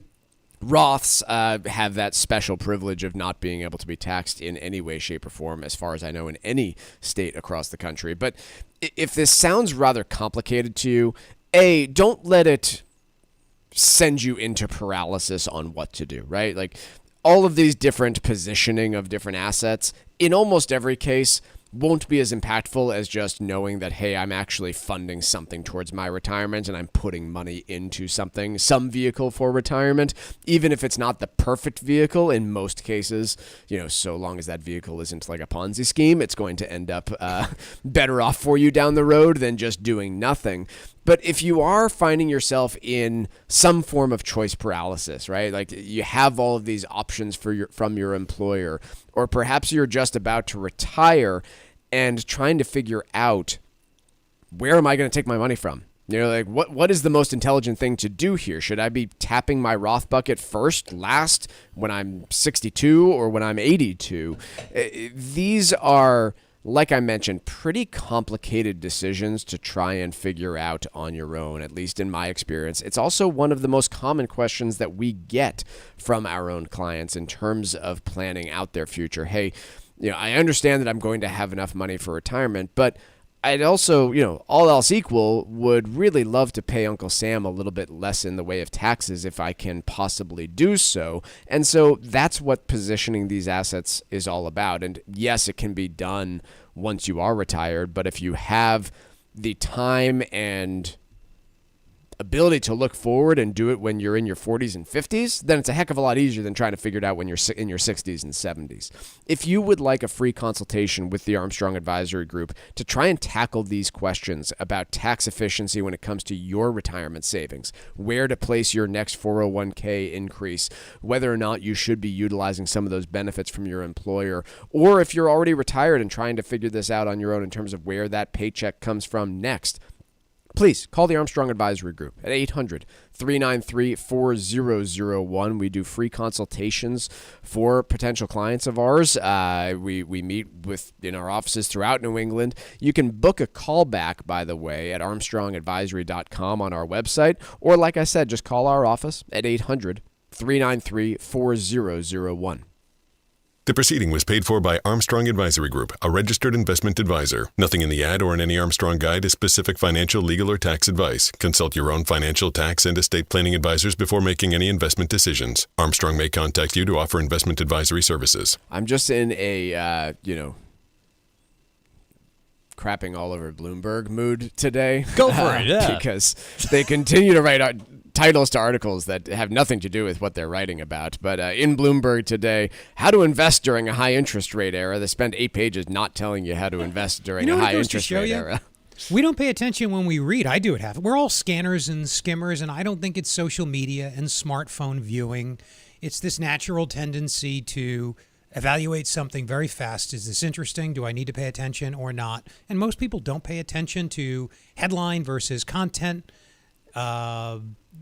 Roths have that special privilege of not being able to be taxed in any way, shape, or form, as far as I know, in any state across the country. But if this sounds rather complicated to you, A, don't let it send you into paralysis on what to do, right? Like, all of these different positioning of different assets, in almost every case, won't be as impactful as just knowing that, hey, I'm actually funding something towards my retirement and I'm putting money into something, some vehicle for retirement, even if it's not the perfect vehicle. In most cases, so long as that vehicle isn't like a Ponzi scheme, it's going to end up better off for you down the road than just doing nothing. But if you are finding yourself in some form of choice paralysis, right? Like you have all of these options from your employer, or perhaps you're just about to retire and trying to figure out, where am I going to take my money from? Like what is the most intelligent thing to do here? Should I be tapping my Roth bucket first, last, when I'm 62 or when I'm 82? These are, like I mentioned, pretty complicated decisions to try and figure out on your own, at least in my experience. It's also one of the most common questions that we get from our own clients in terms of planning out their future. Hey, I understand that I'm going to have enough money for retirement, but I'd also, all else equal, would really love to pay Uncle Sam a little bit less in the way of taxes if I can possibly do so. And so that's what positioning these assets is all about. And yes, it can be done once you are retired, but if you have the time and ability to look forward and do it when you're in your 40s and 50s, then it's a heck of a lot easier than trying to figure it out when you're in your 60s and 70s. If you would like a free consultation with the Armstrong Advisory Group to try and tackle these questions about tax efficiency when it comes to your retirement savings, where to place your next 401k increase, whether or not you should be utilizing some of those benefits from your employer, or if you're already retired and trying to figure this out on your own in terms of where that paycheck comes from next, please call the Armstrong Advisory Group at 800-393-4001. We do free consultations for potential clients of ours. We meet in our offices throughout New England. You can book a call back, by the way, at armstrongadvisory.com on our website. Or like I said, just call our office at 800-393-4001. The proceeding was paid for by Armstrong Advisory Group, a registered investment advisor. Nothing in the ad or in any Armstrong guide is specific financial, legal, or tax advice. Consult your own financial, tax, and estate planning advisors before making any investment decisions. Armstrong may contact you to offer investment advisory services. I'm just in a, crapping all over Bloomberg mood today. Go for it, yeah. Because they continue to write titles to articles that have nothing to do with what they're writing about. But in Bloomberg today, how to invest during a high interest rate era. They spend 8 pages not telling you how to invest during a high interest rate era. We don't pay attention when we read. I do it half. We're all scanners and skimmers, and I don't think it's social media and smartphone viewing. It's this natural tendency to evaluate something very fast. Is this interesting? Do I need to pay attention or not? And most people don't pay attention to headline versus content,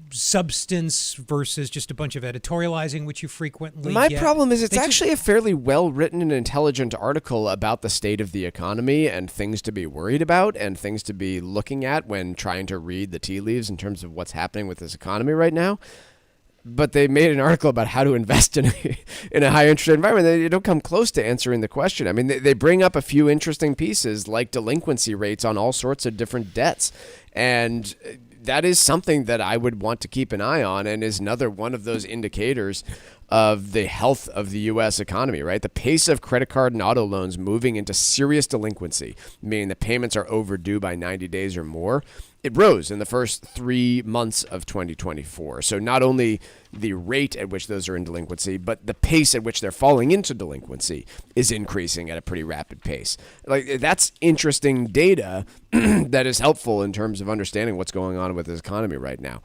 substance versus just a bunch of editorializing, which you frequently My get. problem is it's actually a fairly well-written and intelligent article about the state of the economy and things to be worried about and things to be looking at when trying to read the tea leaves in terms of what's happening with this economy right now. But they made an article about how to invest in a high interest rate environment. They don't come close to answering the question. I mean, they bring up a few interesting pieces like delinquency rates on all sorts of different debts. And that is something that I would want to keep an eye on and is another one of those indicators of the health of the U.S. economy, right? The pace of credit card and auto loans moving into serious delinquency, meaning the payments are overdue by 90 days or more, it rose in the first 3 months of 2024. So not only the rate at which those are in delinquency, but the pace at which they're falling into delinquency is increasing at a pretty rapid pace. Like, that's interesting data that is helpful in terms of understanding what's going on with this economy right now.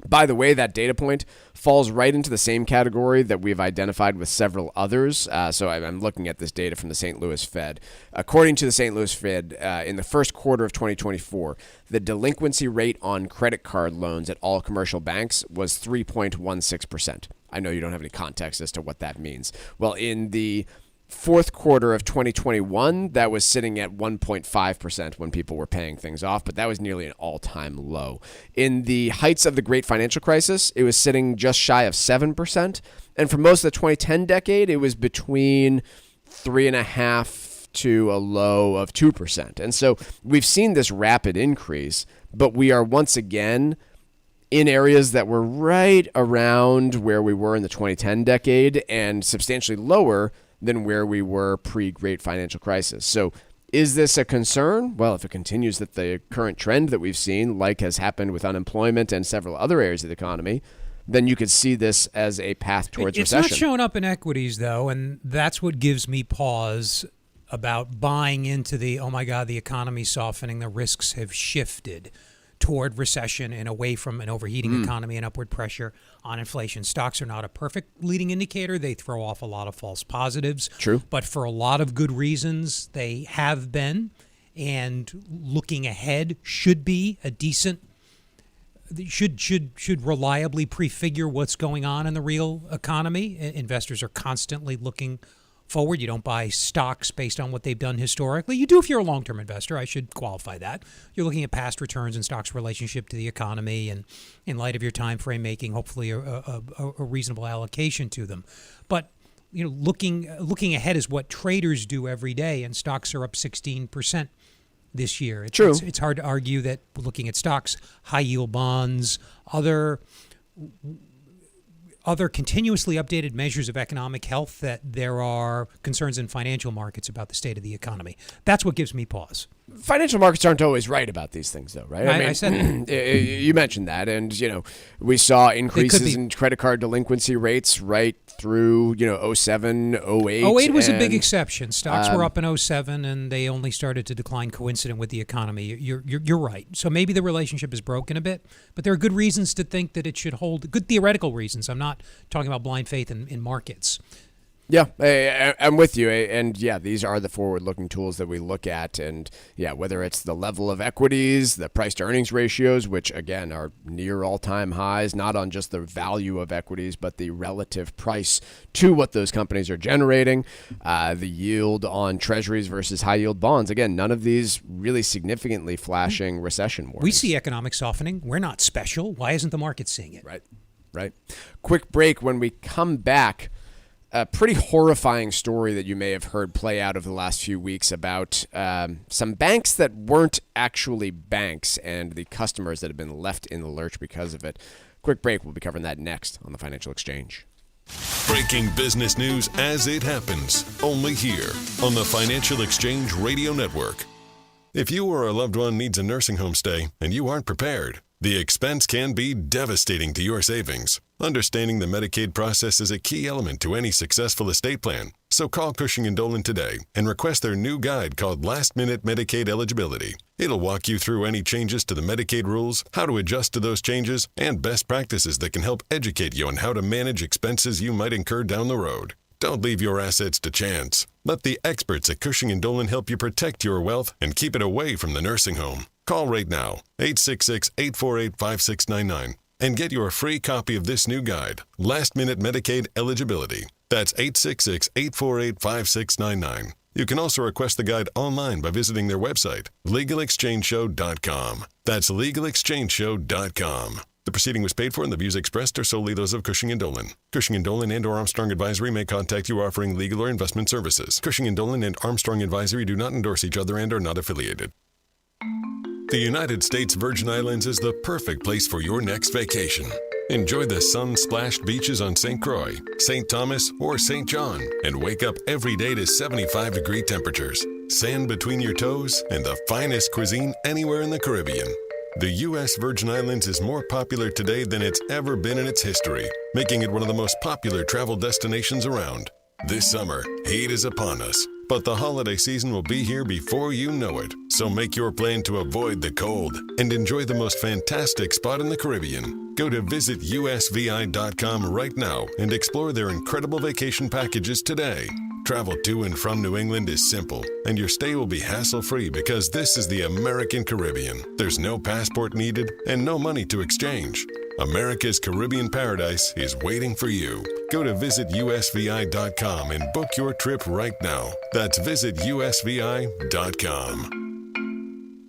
By the way, that data point falls right into the same category that we've identified with several others. So I'm looking at this data from the St. Louis Fed. According to the St. Louis Fed, in the first quarter of 2024, the delinquency rate on credit card loans at all commercial banks was 3.16%. I know you don't have any context as to what that means. Well, in the fourth quarter of 2021, that was sitting at 1.5% when people were paying things off, but that was nearly an all-time low. In the heights of the great financial crisis, it was sitting just shy of 7%. And for most of the 2010 decade, it was between 3.5% to a low of 2%. And so we've seen this rapid increase, but we are once again in areas that were right around where we were in the 2010 decade and substantially lower than where we were pre-great financial crisis. So is this a concern? Well, if it continues that the current trend that we've seen, like has happened with unemployment and several other areas of the economy, then you could see this as a path towards recession. It's not showing up in equities, though, and that's what gives me pause about buying into the, oh my God, the economy's softening, the risks have shifted toward recession and away from an overheating economy and upward pressure on inflation. Stocks are not a perfect leading indicator. They throw off a lot of false positives. True. But for a lot of good reasons, they have been. And looking ahead should be a decent, should reliably prefigure what's going on in the real economy. Investors are constantly looking forward. You don't buy stocks based on what they've done historically. You do if you're a long-term investor. I should qualify that. You're looking at past returns and stocks' relationship to the economy, and in light of your time frame, making hopefully a reasonable allocation to them. But looking ahead is what traders do every day, and stocks are up 16% this year. True. It's hard to argue that looking at stocks, high-yield bonds, other continuously updated measures of economic health, that there are concerns in financial markets about the state of the economy. That's what gives me pause. Financial markets aren't always right about these things, though, right? I said that. You mentioned that, and we saw increases in credit card delinquency rates right through 07, 08. 08 was a big exception. Stocks were up in 07, and they only started to decline coincident with the economy. You're right. So maybe the relationship is broken a bit, but there are good reasons to think that it should hold. Good theoretical reasons. I'm not talking about blind faith in markets. Yeah, I'm with you. And yeah, these are the forward-looking tools that we look at. And yeah, whether it's the level of equities, the price-to-earnings ratios, which again are near all-time highs, not on just the value of equities, but the relative price to what those companies are generating, the yield on treasuries versus high-yield bonds. Again, none of these really significantly flashing recession warnings. We see economic softening. We're not special. Why isn't the market seeing it? Right. Quick break. When we come back, a pretty horrifying story that you may have heard play out over the last few weeks about some banks that weren't actually banks and the customers that have been left in the lurch because of it. Quick break. We'll be covering that next on the Financial Exchange. Breaking business news as it happens, only here on the Financial Exchange Radio Network. If you or a loved one needs a nursing home stay and you aren't prepared, the expense can be devastating to your savings. Understanding the Medicaid process is a key element to any successful estate plan. So call Cushing & Dolan today and request their new guide called Last Minute Medicaid Eligibility. It'll walk you through any changes to the Medicaid rules, how to adjust to those changes, and best practices that can help educate you on how to manage expenses you might incur down the road. Don't leave your assets to chance. Let the experts at Cushing & Dolan help you protect your wealth and keep it away from the nursing home. Call right now, 866-848-5699, and get your free copy of this new guide, Last Minute Medicaid Eligibility. That's 866-848-5699. You can also request the guide online by visiting their website, LegalExchangeShow.com. That's LegalExchangeShow.com. The proceeding was paid for and the views expressed are solely those of Cushing & Dolan. Cushing & Dolan and or Armstrong Advisory may contact you offering legal or investment services. Cushing & Dolan and Armstrong Advisory do not endorse each other and are not affiliated. The United States Virgin Islands is the perfect place for your next vacation. Enjoy the sun-splashed beaches on St. Croix, St. Thomas, or St. John, and wake up every day to 75-degree temperatures, sand between your toes, and the finest cuisine anywhere in the Caribbean. The U.S. Virgin Islands is more popular today than it's ever been in its history, making it one of the most popular travel destinations around. This summer, heat is upon us, but the holiday season will be here before you know it. So make your plan to avoid the cold and enjoy the most fantastic spot in the Caribbean. Go to visitusvi.com right now and explore their incredible vacation packages today. Travel to and from New England is simple, and your stay will be hassle-free because this is the American Caribbean. There's no passport needed and no money to exchange. America's Caribbean paradise is waiting for you. Go to visitusvi.com and book your trip right now. That's visitusvi.com.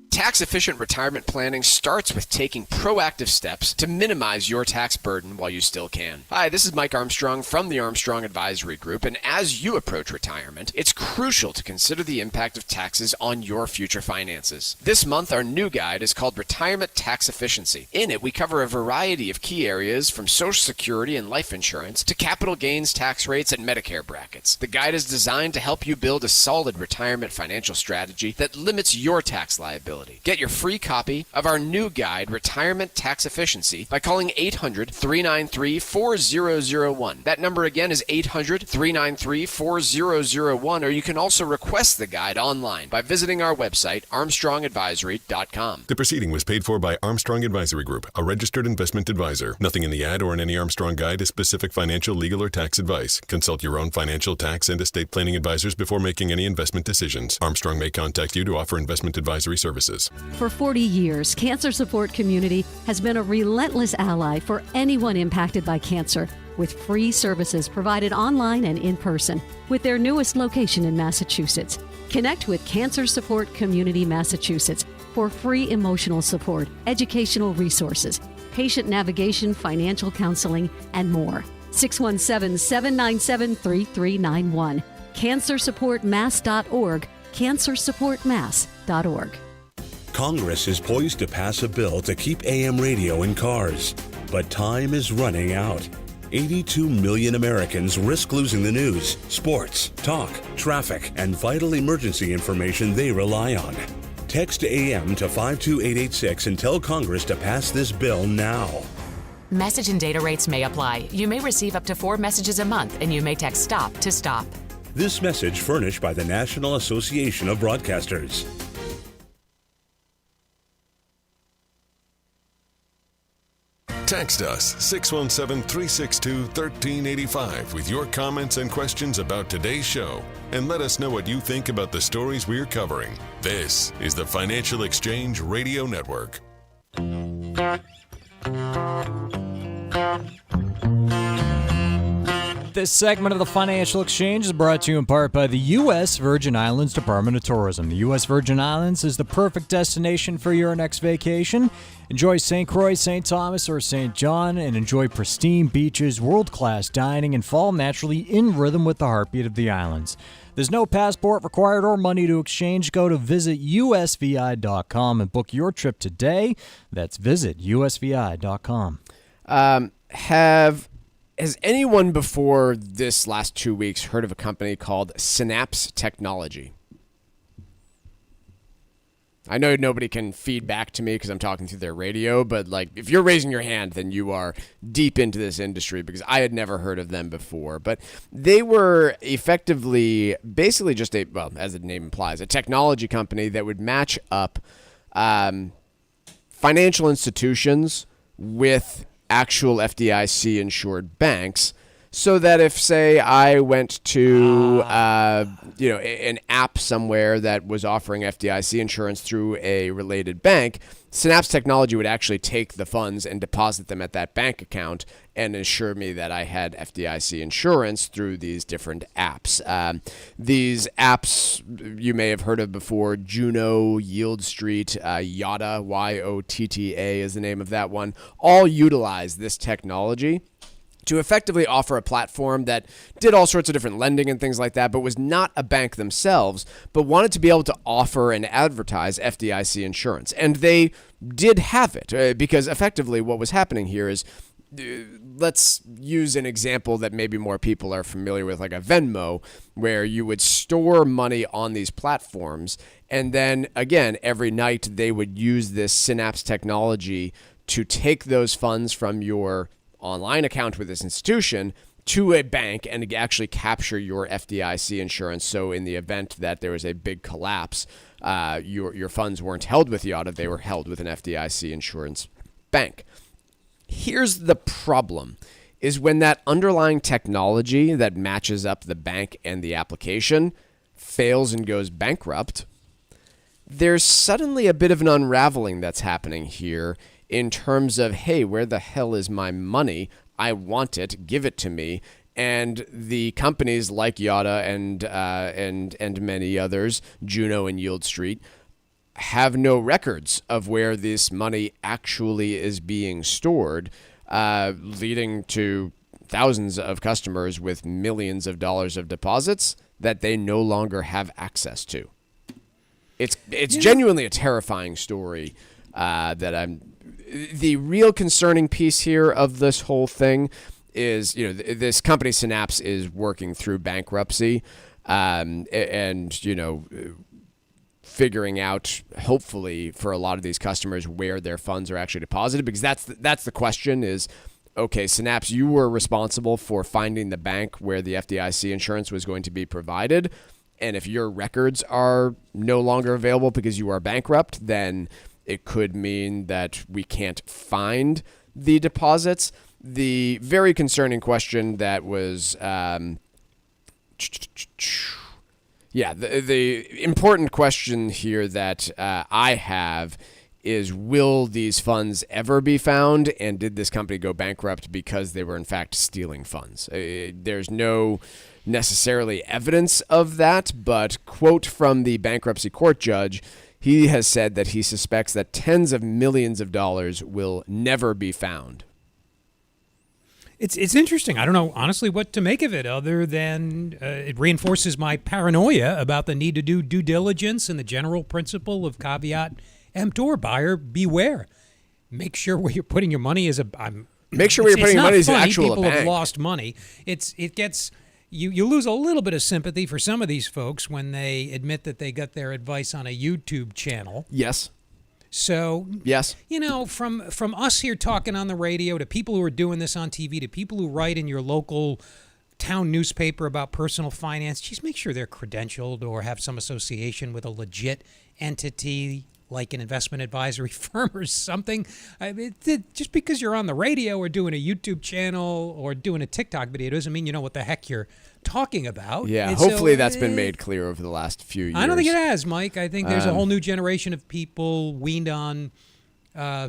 Tax-efficient retirement planning starts with taking proactive steps to minimize your tax burden while you still can. Hi, this is Mike Armstrong from the Armstrong Advisory Group, and as you approach retirement, it's crucial to consider the impact of taxes on your future finances. This month, our new guide is called Retirement Tax Efficiency. In it, we cover a variety of key areas from Social Security and life insurance to capital gains tax rates and Medicare brackets. The guide is designed to help you build a solid retirement financial strategy that limits your tax liability. Get your free copy of our new guide, Retirement Tax Efficiency, by calling 800-393-4001. That number again is 800-393-4001, or you can also request the guide online by visiting our website, armstrongadvisory.com. The proceeding was paid for by Armstrong Advisory Group, a registered investment advisor. Nothing in the ad or in any Armstrong guide is specific financial, legal, or tax advice. Consult your own financial, tax, and estate planning advisors before making any investment decisions. Armstrong may contact you to offer investment advisory services. For 40 years, Cancer Support Community has been a relentless ally for anyone impacted by cancer, with free services provided online and in person, with their newest location in Massachusetts. Connect with Cancer Support Community Massachusetts for free emotional support, educational resources, patient navigation, financial counseling, and more. 617-797-3391. CancerSupportMass.org. CancerSupportMass.org. Congress is poised to pass a bill to keep AM radio in cars, but time is running out. 82 million Americans risk losing the news, sports, talk, traffic, and vital emergency information they rely on. Text AM to 52886 and tell Congress to pass this bill now. Message and data rates may apply. You may receive up to 4 messages a month, and you may text STOP to stop. This message furnished by the National Association of Broadcasters. Text us 617-362-1385 with your comments and questions about today's show, and let us know what you think about the stories we're covering. This is the Financial Exchange Radio Network. This segment of the Financial Exchange is brought to you in part by the U.S. Virgin Islands Department of Tourism. The U.S. Virgin Islands is the perfect destination for your next vacation. Enjoy St. Croix, St. Thomas, or St. John, and enjoy pristine beaches, world-class dining, and fall naturally in rhythm with the heartbeat of the islands. There's no passport required or money to exchange. Go to visitusvi.com and book your trip today. That's visitusvi.com. Has anyone before this last 2 weeks heard of a company called Synapse Technology? I know nobody can feed back to me because I'm talking through their radio, but like if you're raising your hand, then you are deep into this industry because I had never heard of them before. But they were effectively basically just as the name implies, a technology company that would match up financial institutions with actual FDIC-insured banks, so that if, say, I went to an app somewhere that was offering FDIC insurance through a related bank, Synapse Technology would actually take the funds and deposit them at that bank account and assure me that I had FDIC insurance through these different apps. These apps you may have heard of before: Juno, Yield Street, Yotta, Y-O-T-T-A is the name of that one, all utilize this technology to effectively offer a platform that did all sorts of different lending and things like that, but was not a bank themselves, but wanted to be able to offer and advertise FDIC insurance. And they did have it, because effectively what was happening here is, let's use an example that maybe more people are familiar with, like a Venmo, where you would store money on these platforms, and then, again, every night they would use this Synapse technology to take those funds from your online account with this institution to a bank and actually capture your FDIC insurance. So in the event that there was a big collapse, your funds weren't held with Yotta, they were held with an FDIC insurance bank. Here's the problem, is when that underlying technology that matches up the bank and the application fails and goes bankrupt, there's suddenly a bit of an unraveling that's happening here in terms of, hey, where the hell is my money? I want it. Give it to me. And the companies like Yotta and many others, Juno and Yield Street, have no records of where this money actually is being stored, leading to thousands of customers with millions of dollars of deposits that they no longer have access to. It's genuinely a terrifying story the real concerning piece here of this whole thing is, this company Synapse is working through bankruptcy, and figuring out, hopefully, for a lot of these customers where their funds are actually deposited, because that's the question is, okay, Synapse, you were responsible for finding the bank where the FDIC insurance was going to be provided, and if your records are no longer available because you are bankrupt, then it could mean that we can't find the deposits. The very concerning question that was, the important question here that I have is, will these funds ever be found? And did this company go bankrupt because they were in fact stealing funds? There's no necessarily evidence of that, but quote from the bankruptcy court judge, he has said that he suspects that tens of millions of dollars will never be found. It's interesting. I don't know, honestly, what to make of it other than it reinforces my paranoia about the need to do due diligence and the general principle of caveat emptor, buyer beware. Make sure where you're putting your money is make sure where you're putting your money is an actual people bank. Have lost money. It gets you lose a little bit of sympathy for some of these folks when they admit that they got their advice on a YouTube channel. Yes. So, yes, from us here talking on the radio to people who are doing this on TV to people who write in your local town newspaper about personal finance, just make sure they're credentialed or have some association with a legit entity like an investment advisory firm or something. I mean, just because you're on the radio or doing a YouTube channel or doing a TikTok video doesn't mean you know what the heck you're talking about. Yeah, And hopefully so, that's been made clear over the last few years. I don't think it has, Mike. I think there's a whole new generation of people weaned on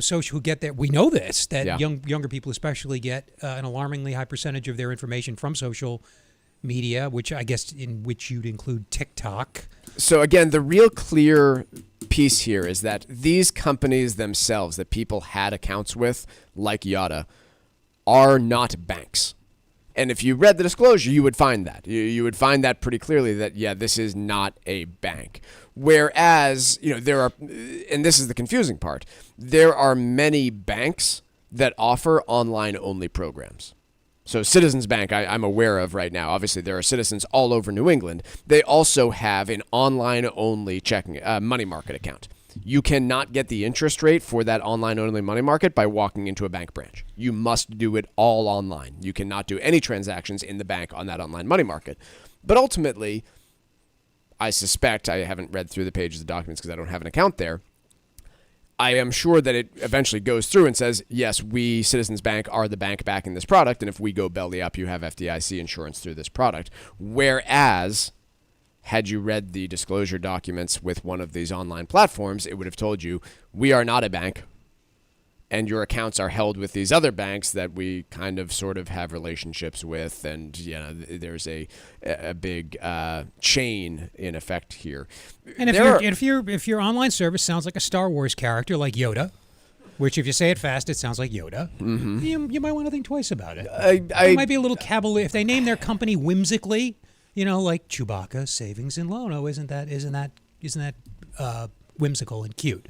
social who get that. We know this, that younger people especially get an alarmingly high percentage of their information from social media, which I guess in which you'd include TikTok. So again, the real clear piece here is that these companies themselves that people had accounts with, like Yada, are not banks. And if you read the disclosure, you would find that. You would find that pretty clearly that, yeah, this is not a bank. Whereas, there are, and this is the confusing part, there are many banks that offer online-only programs. So Citizens Bank, I'm aware of right now. Obviously, there are Citizens all over New England. They also have an online-only checking money market account. You cannot get the interest rate for that online-only money market by walking into a bank branch. You must do it all online. You cannot do any transactions in the bank on that online money market. But ultimately, I suspect, I haven't read through the pages of the documents because I don't have an account there, I am sure that it eventually goes through and says, yes, we, Citizens Bank, are the bank backing this product, and if we go belly up, you have FDIC insurance through this product. Whereas, had you read the disclosure documents with one of these online platforms, it would have told you, we are not a bank, and your accounts are held with these other banks that we kind of sort of have relationships with, and there's a big chain in effect here. And if your online service sounds like a Star Wars character like Yoda, which if you say it fast, it sounds like Yoda, you might want to think twice about it. It might be a little cavalier if they name their company whimsically. Like Chewbacca Savings and Loan. Oh, isn't that whimsical and cute?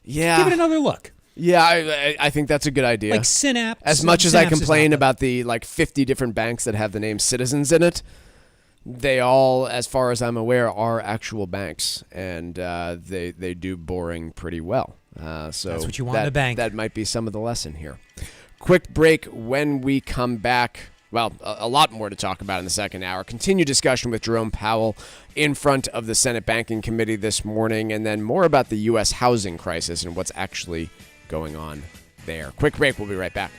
Yeah. Give it another look. Yeah, I think that's a good idea. Like Synapse. As much as I complain about the 50 different banks that have the name Citizens in it, they all, as far as I'm aware, are actual banks, and they do boring pretty well. So that's what you want in a bank. That might be some of the lesson here. Quick break. When we come back, well, a lot more to talk about in the second hour. Continued discussion with Jerome Powell in front of the Senate Banking Committee this morning, and then more about the U.S. housing crisis and what's actually going on there. Quick break. We'll be right back.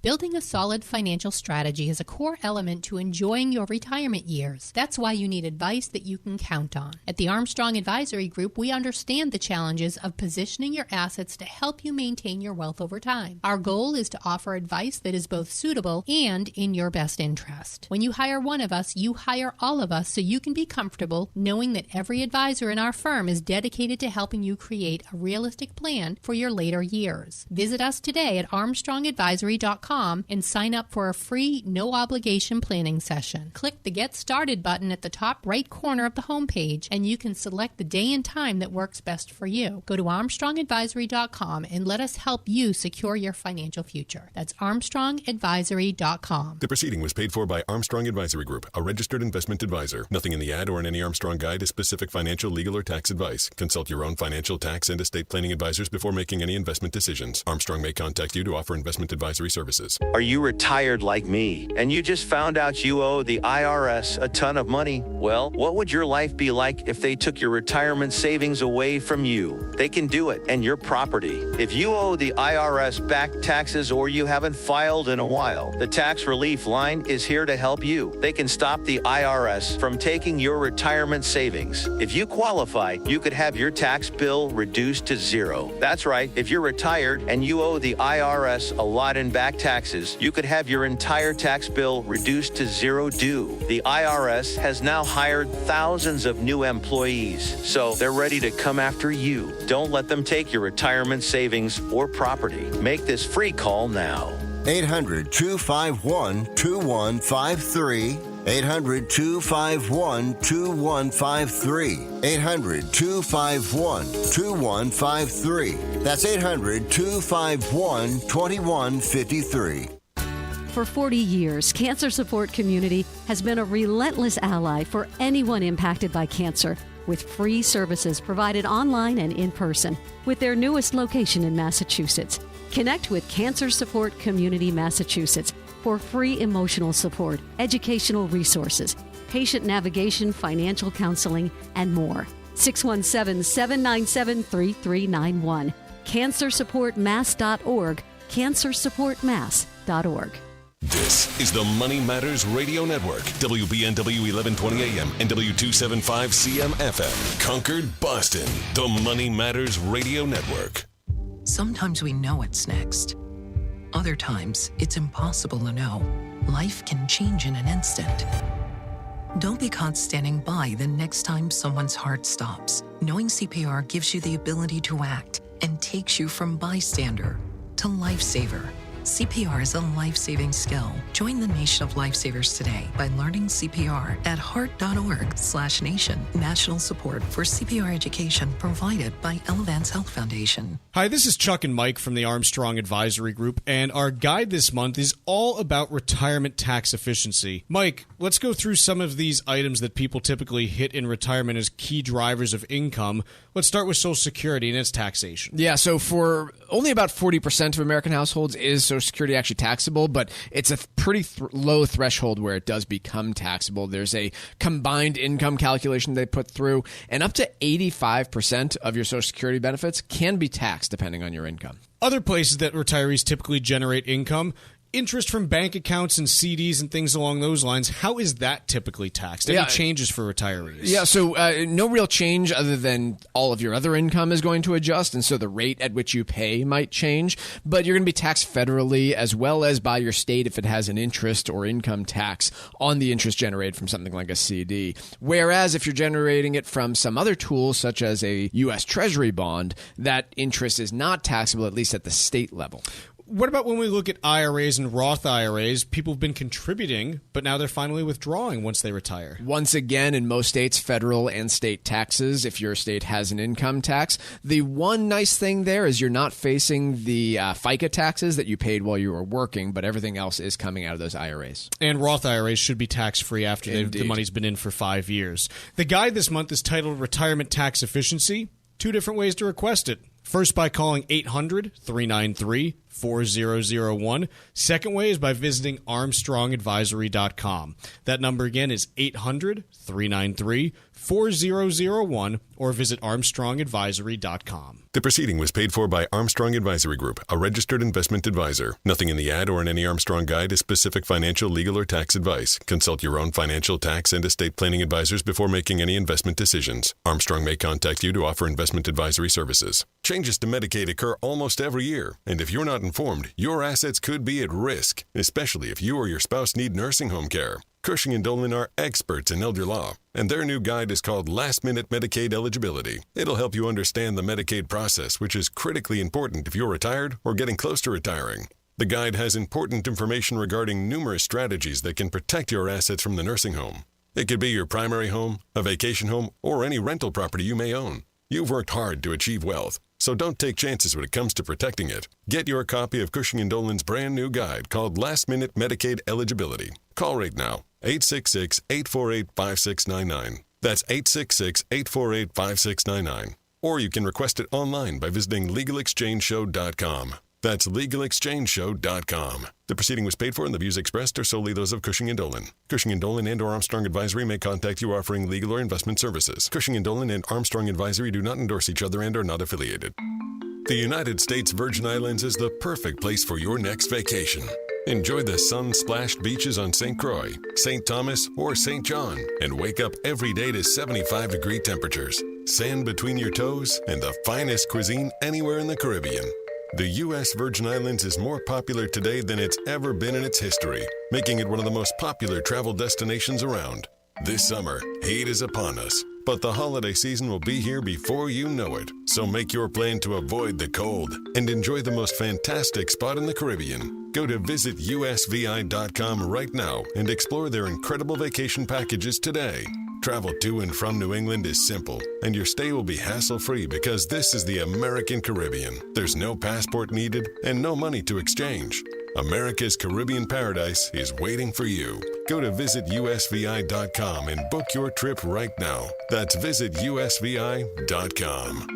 Building a solid financial strategy is a core element to enjoying your retirement years. That's why you need advice that you can count on. At the Armstrong Advisory Group, we understand the challenges of positioning your assets to help you maintain your wealth over time. Our goal is to offer advice that is both suitable and in your best interest. When you hire one of us, you hire all of us so you can be comfortable knowing that every advisor in our firm is dedicated to helping you create a realistic plan for your later years. Visit us today at armstrongadvisory.com and sign up for a free, no-obligation planning session. Click the Get Started button at the top right corner of the homepage, and you can select the day and time that works best for you. Go to armstrongadvisory.com and let us help you secure your financial future. That's armstrongadvisory.com. The proceeding was paid for by Armstrong Advisory Group, a registered investment advisor. Nothing in the ad or in any Armstrong guide is specific financial, legal, or tax advice. Consult your own financial, tax, and estate planning advisors before making any investment decisions. Armstrong may contact you to offer investment advisory services. Are you retired like me and you just found out you owe the IRS a ton of money? Well, what would your life be like if they took your retirement savings away from you? They can do it, and your property. If you owe the IRS back taxes or you haven't filed in a while, the Tax Relief Line is here to help you. They can stop the IRS from taking your retirement savings. If you qualify, you could have your tax bill reduced to zero. That's right. If you're retired and you owe the IRS a lot in back taxes, you could have your entire tax bill reduced to zero due. The IRS has now hired thousands of new employees, so they're ready to come after you. Don't let them take your retirement savings or property. Make this free call now. 800-251-2153. 800-251-2153. 800-251-2153. That's 800-251-2153. For 40 years, Cancer Support Community has been a relentless ally for anyone impacted by cancer, with free services provided online and in person. With their newest location in Massachusetts, Connect with Cancer Support Community Massachusetts for free emotional support, educational resources, patient navigation, financial counseling, and more. 617-797-3391. CancerSupportMass.org. CancerSupportMass.org. This is the Money Matters Radio Network, WBNW 1120 AM and W275 CM FM. Concord, Boston, the Money Matters Radio Network. Sometimes we know what's next. Other times, it's impossible to know. Life can change in an instant. Don't be caught standing by the next time someone's heart stops. Knowing CPR gives you the ability to act and takes you from bystander to lifesaver. CPR is a life-saving skill. Join the nation of lifesavers today by learning CPR at heart.org/nation. National support for CPR education provided by Elevance Health Foundation. Hi, this is Chuck and Mike from the Armstrong Advisory Group, and our guide this month is all about retirement tax efficiency. Mike, let's go through some of these items that people typically hit in retirement as key drivers of income. Let's start with Social Security and its taxation. Yeah, so for only about 40% of American households is Social Security actually taxable, but it's a pretty low threshold where it does become taxable. There's a combined income calculation they put through, and up to 85% of your Social Security benefits can be taxed depending on your income. Other places that retirees typically generate income, interest from bank accounts and CDs and things along those lines. How is that typically taxed? Any changes for retirees? Yeah, so no real change other than all of your other income is going to adjust, and so the rate at which you pay might change. But you're going to be taxed federally as well as by your state if it has an interest or income tax on the interest generated from something like a CD. Whereas if you're generating it from some other tool, such as a U.S. Treasury bond, that interest is not taxable, at least at the state level. What about when we look at IRAs and Roth IRAs? People have been contributing, but now they're finally withdrawing once they retire. Once again, in most states, federal and state taxes, if your state has an income tax. The one nice thing there is you're not facing the FICA taxes that you paid while you were working, but everything else is coming out of those IRAs. And Roth IRAs should be tax-free after the money's been in for 5 years. The guide this month is titled Retirement Tax Efficiency. 2 different ways to request it. First, by calling 800-393-4001. Second way is by visiting ArmstrongAdvisory.com. That number again is 800-393-4001 or visit ArmstrongAdvisory.com. The proceeding was paid for by Armstrong Advisory Group, a registered investment advisor. Nothing in the ad or in any Armstrong guide is specific financial, legal, or tax advice. Consult your own financial, tax, and estate planning advisors before making any investment decisions. Armstrong may contact you to offer investment advisory services. Changes to Medicaid occur almost every year, and if you're not informed, your assets could be at risk, especially if you or your spouse need nursing home care. Cushing & Dolan are experts in elder law, and their new guide is called Last Minute Medicaid Eligibility. It'll help you understand the Medicaid process, which is critically important if you're retired or getting close to retiring. The guide has important information regarding numerous strategies that can protect your assets from the nursing home. It could be your primary home, a vacation home, or any rental property you may own. You've worked hard to achieve wealth, so don't take chances when it comes to protecting it. Get your copy of Cushing & Dolan's brand new guide called Last Minute Medicaid Eligibility. Call right now, 866-848-5699. That's 866-848-5699. Or you can request it online by visiting LegalExchangeShow.com. That's LegalExchangeShow.com. The proceeding was paid for and the views expressed are solely those of Cushing & Dolan. Cushing & Dolan and or Armstrong Advisory may contact you offering legal or investment services. Cushing & Dolan and Armstrong Advisory do not endorse each other and are not affiliated. The United States Virgin Islands is the perfect place for your next vacation. Enjoy the sun-splashed beaches on St. Croix, St. Thomas, or St. John, and wake up every day to 75-degree temperatures, sand between your toes, and the finest cuisine anywhere in the Caribbean. The U.S. Virgin Islands is more popular today than it's ever been in its history, making it one of the most popular travel destinations around. This summer, heat is upon us, but the holiday season will be here before you know it. So make your plan to avoid the cold and enjoy the most fantastic spot in the Caribbean. Go to visitusvi.com right now and explore their incredible vacation packages today. Travel to and from New England is simple, and your stay will be hassle-free because this is the American Caribbean. There's no passport needed and no money to exchange. America's Caribbean paradise is waiting for you. Go to visitusvi.com and book your trip right now. That's visitusvi.com.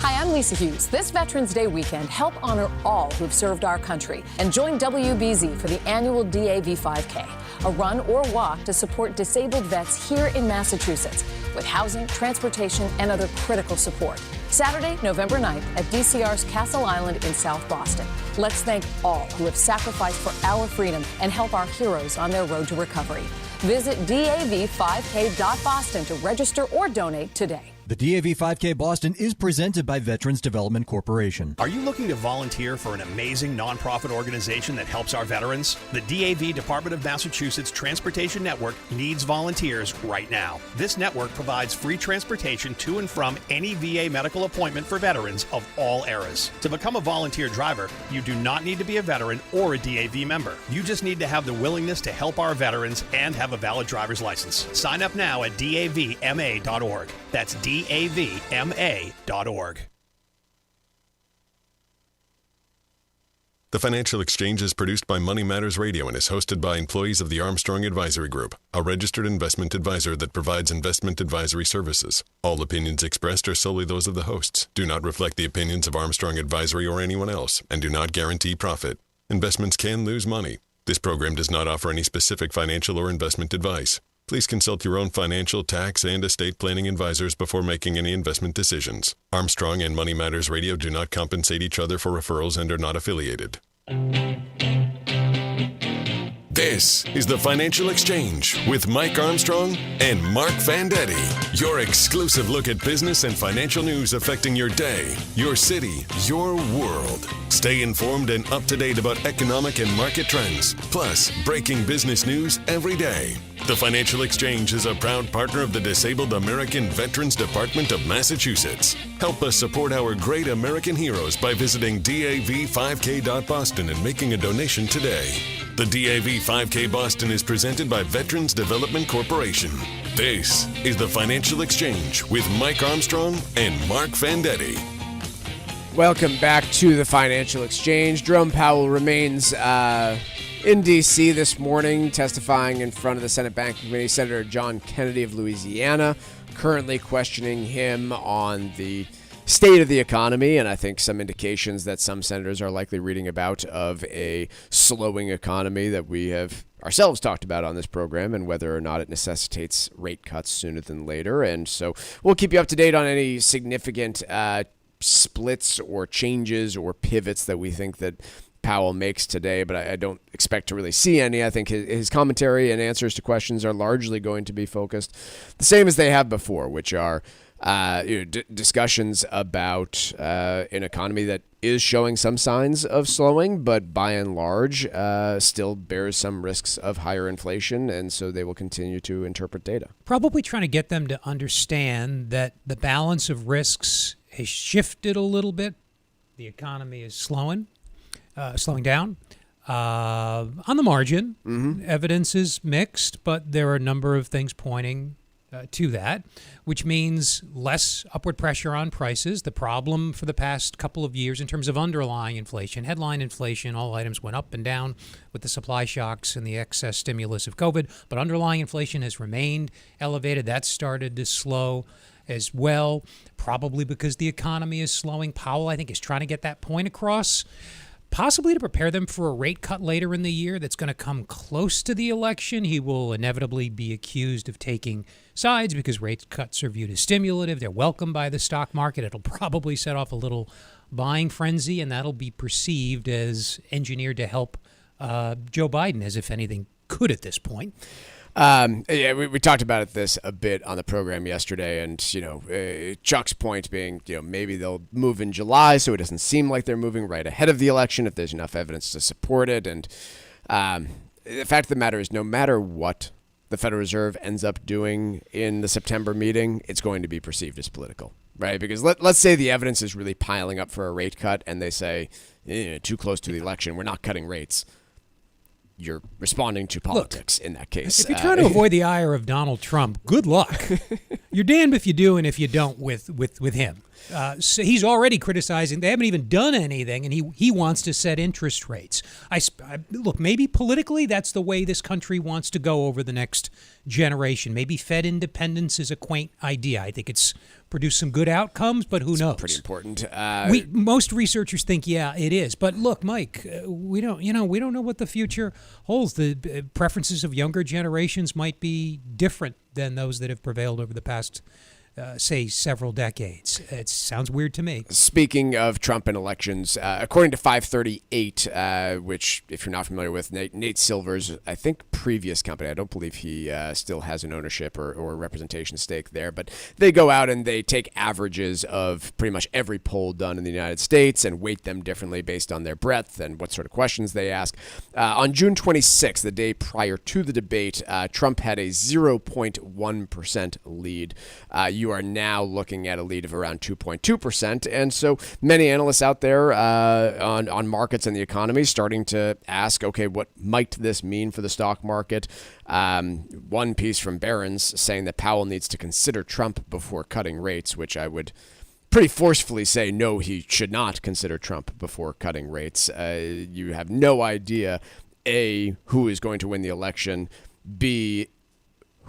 Hi, I'm Lisa Hughes. This Veterans Day weekend, help honor all who've served our country and join WBZ for the annual DAV 5K, a run or walk to support disabled vets here in Massachusetts with housing, transportation, and other critical support. Saturday, November 9th at DCR's Castle Island in South Boston. Let's thank all who have sacrificed for our freedom and help our heroes on their road to recovery. Visit DAV5K.Boston to register or donate today. The DAV 5K Boston is presented by Veterans Development Corporation. Are you looking to volunteer for an amazing nonprofit organization that helps our veterans? The DAV Department of Massachusetts Transportation Network needs volunteers right now. This network provides free transportation to and from any VA medical appointment for veterans of all eras. To become a volunteer driver, you do not need to be a veteran or a DAV member. You just need to have the willingness to help our veterans and have a valid driver's license. Sign up now at davma.org. That's davma.org. The Financial Exchange is produced by Money Matters Radio and is hosted by employees of the Armstrong Advisory Group, a registered investment advisor that provides investment advisory services. All opinions expressed are solely those of the hosts, do not reflect the opinions of Armstrong Advisory or anyone else, and do not guarantee profit. Investments can lose money. This program does not offer any specific financial or investment advice. Please consult your own financial, tax, and estate planning advisors before making any investment decisions. Armstrong and Money Matters Radio do not compensate each other for referrals and are not affiliated. This is the Financial Exchange with Mike Armstrong and Marc Fandetti. Your exclusive look at business and financial news affecting your day, your city, your world. Stay informed and up to date about economic and market trends, plus breaking business news every day. The Financial Exchange is a proud partner of the Disabled American Veterans Department of Massachusetts. Help us support our great American heroes by visiting DAV5K.Boston and making a donation today. The DAV 5K Boston is presented by Veterans Development Corporation. This is the Financial Exchange with Mike Armstrong and Marc Fandetti. Welcome back to the Financial Exchange. Jerome Powell remains in D.C. this morning, testifying in front of the Senate Banking Committee. Senator John Kennedy of Louisiana currently questioning him on the state of the economy, and I think some indications that some senators are likely reading about of a slowing economy that we have ourselves talked about on this program, and whether or not it necessitates rate cuts sooner than later. And so we'll keep you up to date on any significant splits or changes or pivots that we think that Powell makes today, but I don't expect to really see any. I think his commentary and answers to questions are largely going to be focused the same as they have before, which are discussions about an economy that is showing some signs of slowing, but by and large still bears some risks of higher inflation, and so they will continue to interpret data. Probably trying to get them to understand that the balance of risks has shifted a little bit. The economy is slowing down. On the margin, evidence is mixed, but there are a number of things pointing to that, which means less upward pressure on prices. The problem for the past couple of years in terms of underlying inflation, headline inflation, all items went up and down with the supply shocks and the excess stimulus of COVID, but underlying inflation has remained elevated. That started to slow as well, probably because the economy is slowing. Powell, I think, is trying to get that point across, possibly to prepare them for a rate cut later in the year that's going to come close to the election. He will inevitably be accused of taking sides because rate cuts are viewed as stimulative. They're welcomed by the stock market. It'll probably set off a little buying frenzy, and that'll be perceived as engineered to help Joe Biden, as if anything could at this point. We talked about this a bit on the program yesterday, and Chuck's point being, maybe they'll move in July, so it doesn't seem like they're moving right ahead of the election if there's enough evidence to support it. And the fact of the matter is, no matter what the Federal Reserve ends up doing in the September meeting, it's going to be perceived as political, right? Because let's say the evidence is really piling up for a rate cut, and they say, too close to the election, we're not cutting rates. You're responding to politics in that case. If you're trying to avoid the ire of Donald Trump, good luck. You're damned if you do and if you don't with him. So he's already criticizing. They haven't even done anything, and he wants to set interest rates. Look, maybe politically that's the way this country wants to go over the next generation. Maybe Fed independence is a quaint idea. I think it's produced some good outcomes, but who knows? Pretty important. Most researchers think, yeah, it is. But look, Mike, we don't know what the future holds. The preferences of younger generations might be different than those that have prevailed over the past say several decades. It sounds weird to me. Speaking of Trump and elections, according to 538, which if you're not familiar with, Nate Silver's, I think, previous company, I don't believe he still has an ownership or representation stake there, but they go out and they take averages of pretty much every poll done in the United States and weight them differently based on their breadth and what sort of questions they ask. On June 26th, the day prior to the debate, Trump had a 0.1% lead. You are now looking at a lead of around 2.2%. And so many analysts out there on markets and the economy starting to ask, okay, what might this mean for the stock market? One piece from Barron's saying that Powell needs to consider Trump before cutting rates, which I would pretty forcefully say, no, he should not consider Trump before cutting rates. You have no idea, A, who is going to win the election, B,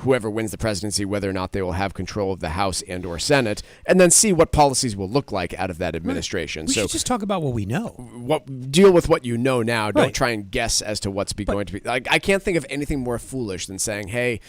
whoever wins the presidency, whether or not they will have control of the House and or Senate, and then see what policies will look like out of that administration. We should just talk about what we know. Deal with what you know now. Don't try and guess as to what's going to be. Like, I can't think of anything more foolish than saying, hey,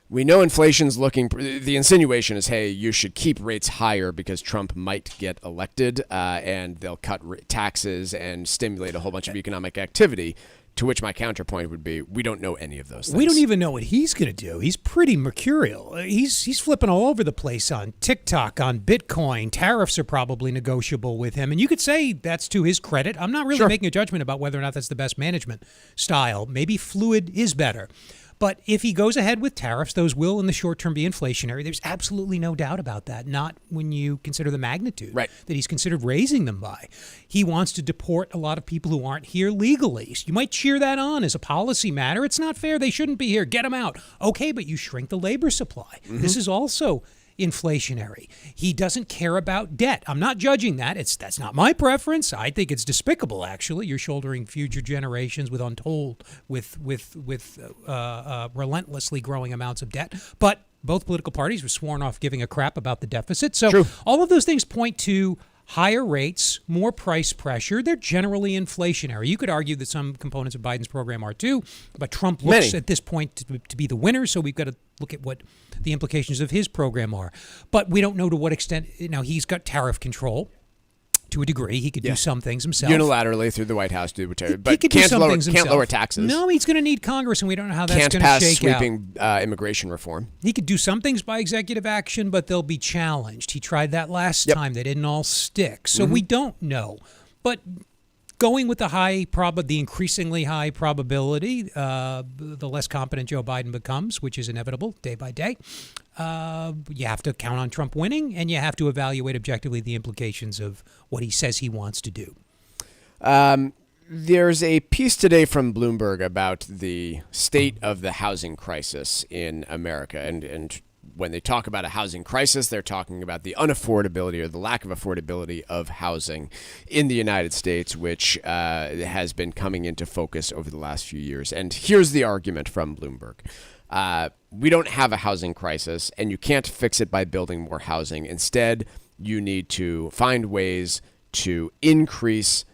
we know inflation's looking. The insinuation is, hey, you should keep rates higher because Trump might get elected and they'll cut taxes and stimulate a whole bunch of economic activity. To which my counterpoint would be, we don't know any of those things. We don't even know what he's going to do. He's pretty mercurial. He's flipping all over the place on TikTok, on Bitcoin. Tariffs are probably negotiable with him. And you could say that's to his credit. I'm not really making a judgment about whether or not that's the best management style. Maybe fluid is better. But if he goes ahead with tariffs, those will in the short term be inflationary. There's absolutely no doubt about that, not when you consider the magnitude that he's considered raising them by. He wants to deport a lot of people who aren't here legally. You might cheer that on as a policy matter. It's not fair. They shouldn't be here. Get them out. Okay, but you shrink the labor supply. Mm-hmm. This is also inflationary. He doesn't care about debt. I'm not judging that. That's not my preference. I think it's despicable, actually. You're shouldering future generations with relentlessly growing amounts of debt. But both political parties were sworn off giving a crap about the deficit. So all of those things point to higher rates, more price pressure. They're generally inflationary. You could argue that some components of Biden's program are too, but Trump looks at this point to be the winner, so we've got to look at what the implications of his program are. But we don't know to what extent. Now, he's got tariff control to a degree. He could do some things himself. Unilaterally through the White House, but he could do some things himself. Can't lower taxes. No, he's going to need Congress, and we don't know how that's going to shake out. Can't pass sweeping immigration reform. He could do some things by executive action, but they'll be challenged. He tried that last time. They didn't all stick. So we don't know. But going with the increasingly high probability, the less competent Joe Biden becomes, which is inevitable day by day, you have to count on Trump winning, and you have to evaluate objectively the implications of what he says he wants to do. There's a piece today from Bloomberg about the state of the housing crisis in America. And when they talk about a housing crisis, they're talking about the unaffordability or the lack of affordability of housing in the United States, which has been coming into focus over the last few years. And here's the argument from Bloomberg. We don't have a housing crisis, and you can't fix it by building more housing. Instead, you need to find ways to increase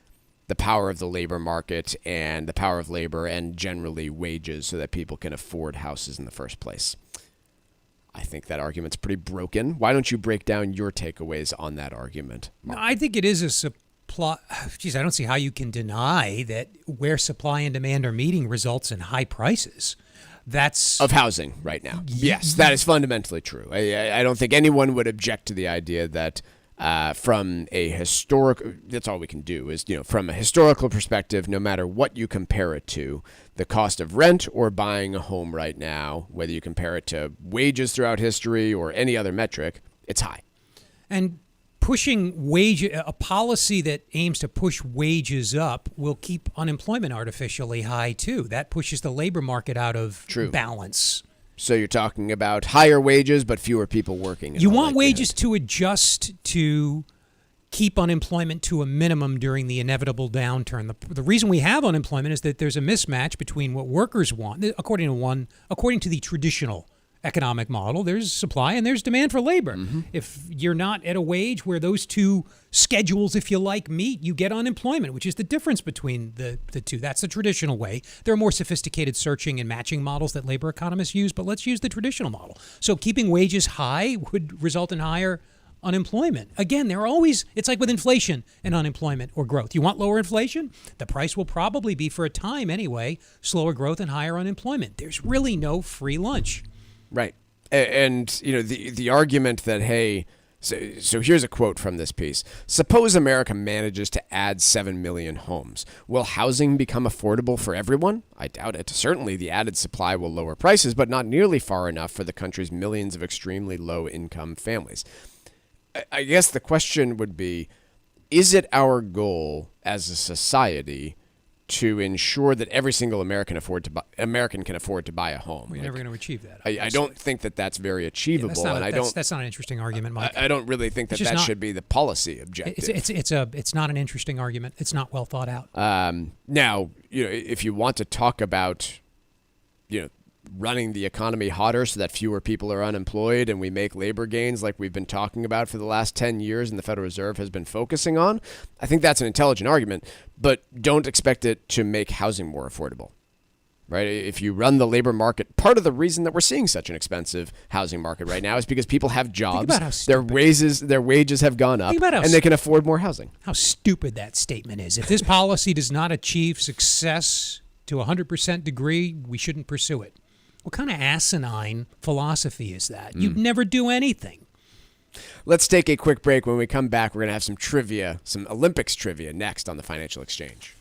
the power of the labor market and the power of labor and generally wages so that people can afford houses in the first place. I think that argument's pretty broken. Why don't you break down your takeaways on that argument, Marc? No, I think it is a supply. Geez, I don't see how you can deny that where supply and demand are meeting results in high prices. That's of housing right now. Yes, that is fundamentally true. I don't think anyone would object to the idea that from a historical, that's all we can do is, from a historical perspective, no matter what you compare it to, the cost of rent or buying a home right now, whether you compare it to wages throughout history or any other metric, it's high. And pushing a policy that aims to push wages up will keep unemployment artificially high too. That pushes the labor market out of balance. So you're talking about higher wages but fewer people working. You want wages to adjust to keep unemployment to a minimum during the inevitable downturn. The reason we have unemployment is that there's a mismatch between what workers want, according to the traditional economic model. There's supply and there's demand for labor. Mm-hmm. If you're not at a wage where those two schedules, if you like, meet, you get unemployment, which is the difference between the two. That's the traditional way. There are more sophisticated searching and matching models that labor economists use, but let's use the traditional model. So keeping wages high would result in higher unemployment. Again, it's like with inflation and unemployment or growth. You want lower inflation? The price will probably be, for a time anyway, slower growth and higher unemployment. There's really no free lunch. Right. And the argument that, hey, so here's a quote from this piece. Suppose America manages to add 7 million homes. Will housing become affordable for everyone? I doubt it. Certainly the added supply will lower prices, but not nearly far enough for the country's millions of extremely low-income families. I guess the question would be, is it our goal as a society to ensure that every single American can afford to buy a home? We're never going to achieve that. I don't think that that's very achievable. That's not an interesting argument, Mike. I don't really think that should be the policy objective. It's not an interesting argument. It's not well thought out. Now, if you want to talk about, running the economy hotter so that fewer people are unemployed and we make labor gains like we've been talking about for the last 10 years and the Federal Reserve has been focusing on, I think that's an intelligent argument, but don't expect it to make housing more affordable, right? If you run the labor market, part of the reason that we're seeing such an expensive housing market right now is because people have jobs, their wages have gone up, and they can afford more housing. How stupid that statement is. If this policy does not achieve success to 100% degree, we shouldn't pursue it. What kind of asinine philosophy is that? You'd never do anything. Let's take a quick break. When we come back, we're going to have some trivia, some Olympics trivia next on the Financial Exchange.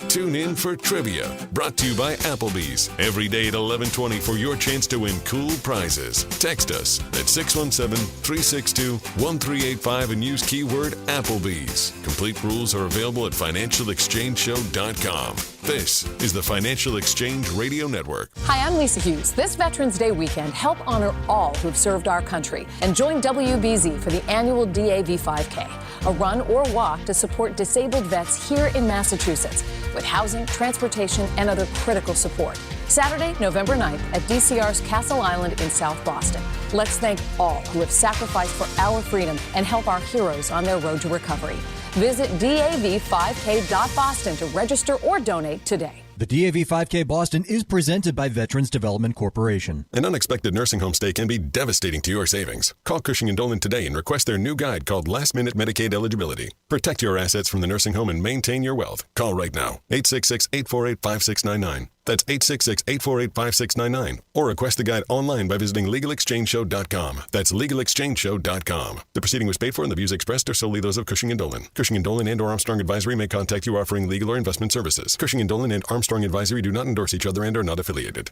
Tune in for Trivia, brought to you by Applebee's. Every day at 11:20 for your chance to win cool prizes. Text us at 617-362-1385 and use keyword Applebee's. Complete rules are available at financialexchangeshow.com. This is the Financial Exchange Radio Network. Hi, I'm Lisa Hughes. This Veterans Day weekend, help honor all who've served our country and join WBZ for the annual DAV 5K, a run or walk to support disabled vets here in Massachusetts with housing, transportation, and other critical support. Saturday, November 9th at DCR's Castle Island in South Boston. Let's thank all who have sacrificed for our freedom and help our heroes on their road to recovery. Visit DAV5K.Boston to register or donate today. The DAV 5K Boston is presented by Veterans Development Corporation. An unexpected nursing home stay can be devastating to your savings. Call Cushing & Dolan today and request their new guide called Last Minute Medicaid Eligibility. Protect your assets from the nursing home and maintain your wealth. Call right now. 866-848-5699. That's 866-848-5699. Or request the guide online by visiting LegalExchangeShow.com. That's LegalExchangeShow.com. The proceeding was paid for and the views expressed are solely those of Cushing & Dolan. Cushing & Dolan and or Armstrong Advisory may contact you offering legal or investment services. Cushing & Dolan and Armstrong Advisory do not endorse each other and are not affiliated.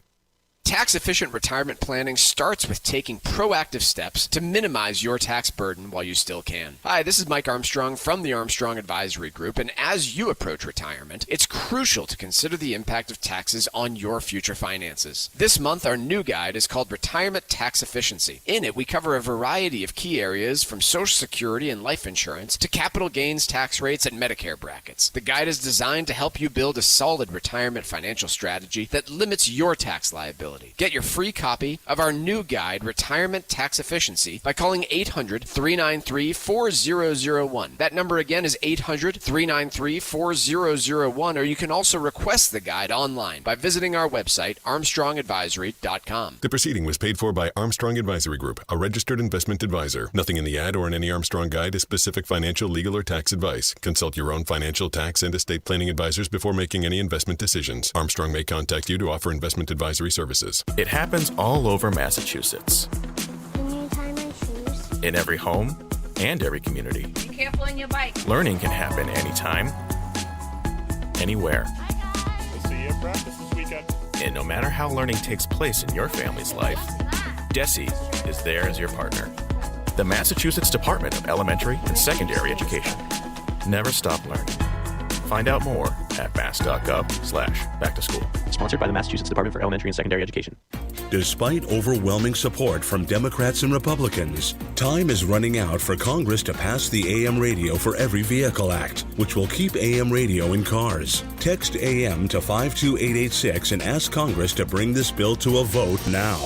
Tax-efficient retirement planning starts with taking proactive steps to minimize your tax burden while you still can. Hi, this is Mike Armstrong from the Armstrong Advisory Group, and as you approach retirement, it's crucial to consider the impact of taxes on your future finances. This month, our new guide is called Retirement Tax Efficiency. In it, we cover a variety of key areas from Social Security and life insurance to capital gains tax rates and Medicare brackets. The guide is designed to help you build a solid retirement financial strategy that limits your tax liability. Get your free copy of our new guide, Retirement Tax Efficiency, by calling 800-393-4001. That number again is 800-393-4001, or you can also request the guide online by visiting our website, armstrongadvisory.com. The proceeding was paid for by Armstrong Advisory Group, a registered investment advisor. Nothing in the ad or in any Armstrong guide is specific financial, legal, or tax advice. Consult your own financial, tax, and estate planning advisors before making any investment decisions. Armstrong may contact you to offer investment advisory services. It happens all over Massachusetts. Can you tie my shoes? In every home and every community. Be careful on your bike. Learning can happen anytime, anywhere. We'll see you at practice this weekend. And no matter how learning takes place in your family's life, DESE is there as your partner. The Massachusetts Department of Elementary and Secondary Education. Never stop learning. Find out more at mass.gov/backtoschool. Sponsored by the Massachusetts Department for Elementary and Secondary Education. Despite overwhelming support from Democrats and Republicans, time is running out for Congress to pass the AM Radio for Every Vehicle Act, which will keep AM radio in cars. Text AM to 52886 and ask Congress to bring this bill to a vote now.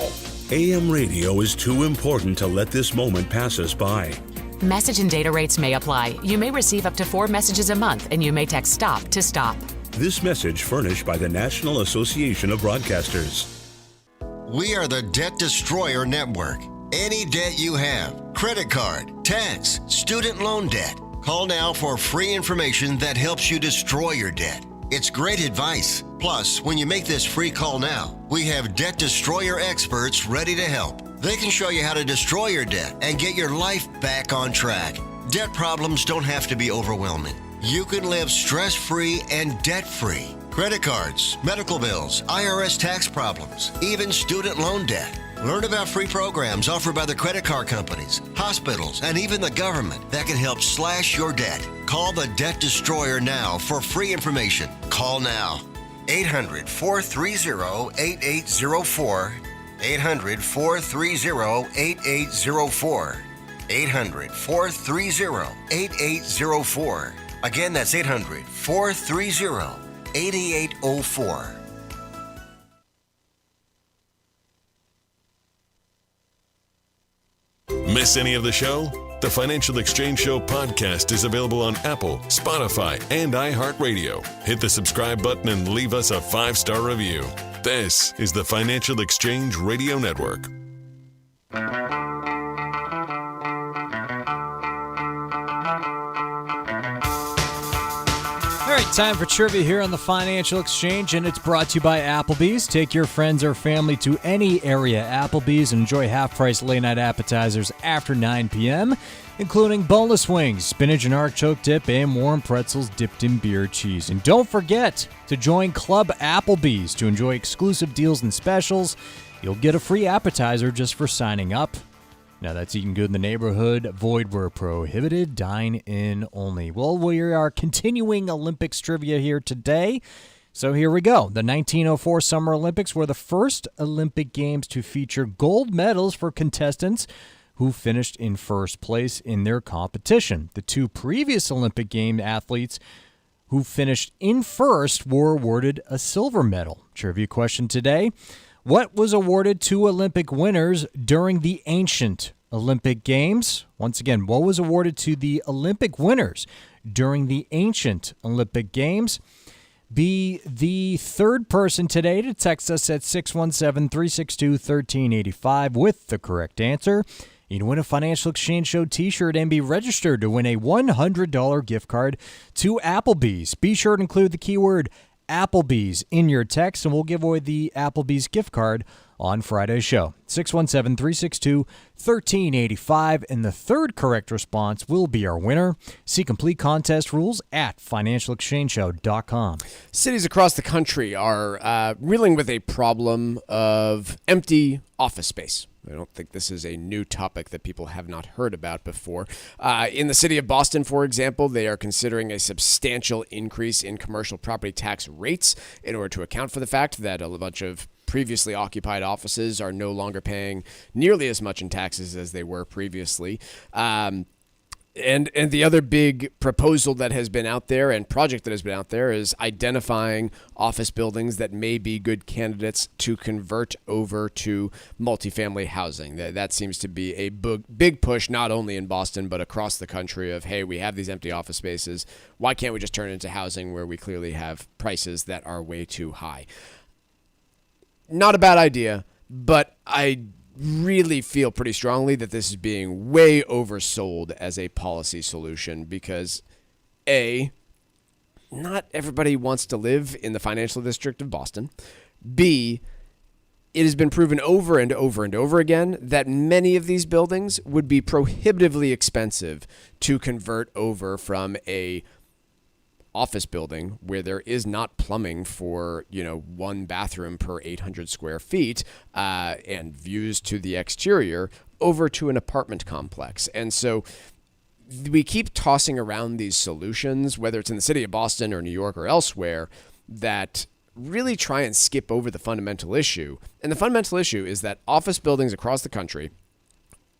AM radio is too important to let this moment pass us by. Message and data rates may apply. You may receive up to 4 messages a month, and you may text STOP to stop. This message furnished by the National Association of Broadcasters. We are the Debt Destroyer Network. Any debt you have, credit card, tax, student loan debt, call now for free information that helps you destroy your debt. It's great advice. Plus, when you make this free call now, we have Debt Destroyer experts ready to help. They can show you how to destroy your debt and get your life back on track. Debt problems don't have to be overwhelming. You can live stress-free and debt-free. Credit cards, medical bills, IRS tax problems, even student loan debt. Learn about free programs offered by the credit card companies, hospitals, and even the government that can help slash your debt. Call the Debt Destroyer now for free information. Call now. 800-430-8804. 800-430-8804. 800-430-8804. Again, that's 800-430-8804. Miss any of the show? The Financial Exchange Show podcast is available on Apple, Spotify, and iHeartRadio. Hit the subscribe button and leave us a 5-star review. This is the Financial Exchange Radio Network. All right, time for trivia here on the Financial Exchange, and it's brought to you by Applebee's. Take your friends or family to any area Applebee's and enjoy half-price late-night appetizers after 9 p.m., including boneless wings, spinach and artichoke dip, and warm pretzels dipped in beer cheese. And don't forget to join Club Applebee's to enjoy exclusive deals and specials. You'll get a free appetizer just for signing up. Now, that's eating good in the neighborhood, void where prohibited, dine in only. Well, we are continuing Olympics trivia here today. So here we go. The 1904 Summer Olympics were the first Olympic Games to feature gold medals for contestants who finished in first place in their competition. The 2 previous Olympic Game athletes who finished in first were awarded a silver medal. Trivia question today. What was awarded to Olympic winners during the ancient Olympic Games? Once again, what was awarded to the Olympic winners during the ancient Olympic Games? Be the third person today to text us at 617-362-1385 with the correct answer. You can win a Financial Exchange Show t-shirt and be registered to win a $100 gift card to Applebee's. Be sure to include the keyword Applebee's in your text, and we'll give away the Applebee's gift card on Friday's show. 617-362-1385, and the third correct response will be our winner. See complete contest rules at financialexchangeshow.com. Cities across the country are reeling with a problem of empty office space. I don't think this is a new topic that people have not heard about before. In the city of Boston, for example, they are considering a substantial increase in commercial property tax rates in order to account for the fact that a bunch of previously occupied offices are no longer paying nearly as much in taxes as they were previously. And the other big proposal that has been out there and project that has been out there is identifying office buildings that may be good candidates to convert over to multifamily housing. That seems to be a big push, not only in Boston, but across the country of, hey, we have these empty office spaces. Why can't we just turn it into housing where we clearly have prices that are way too high? Not a bad idea, but I really feel pretty strongly that this is being way oversold as a policy solution because, A, not everybody wants to live in the financial district of Boston. B, it has been proven over and over and over again that many of these buildings would be prohibitively expensive to convert over from a office building where there is not plumbing for, one bathroom per 800 square feet and views to the exterior over to an apartment complex. And so we keep tossing around these solutions, whether it's in the city of Boston or New York or elsewhere, that really try and skip over the fundamental issue. And the fundamental issue is that office buildings across the country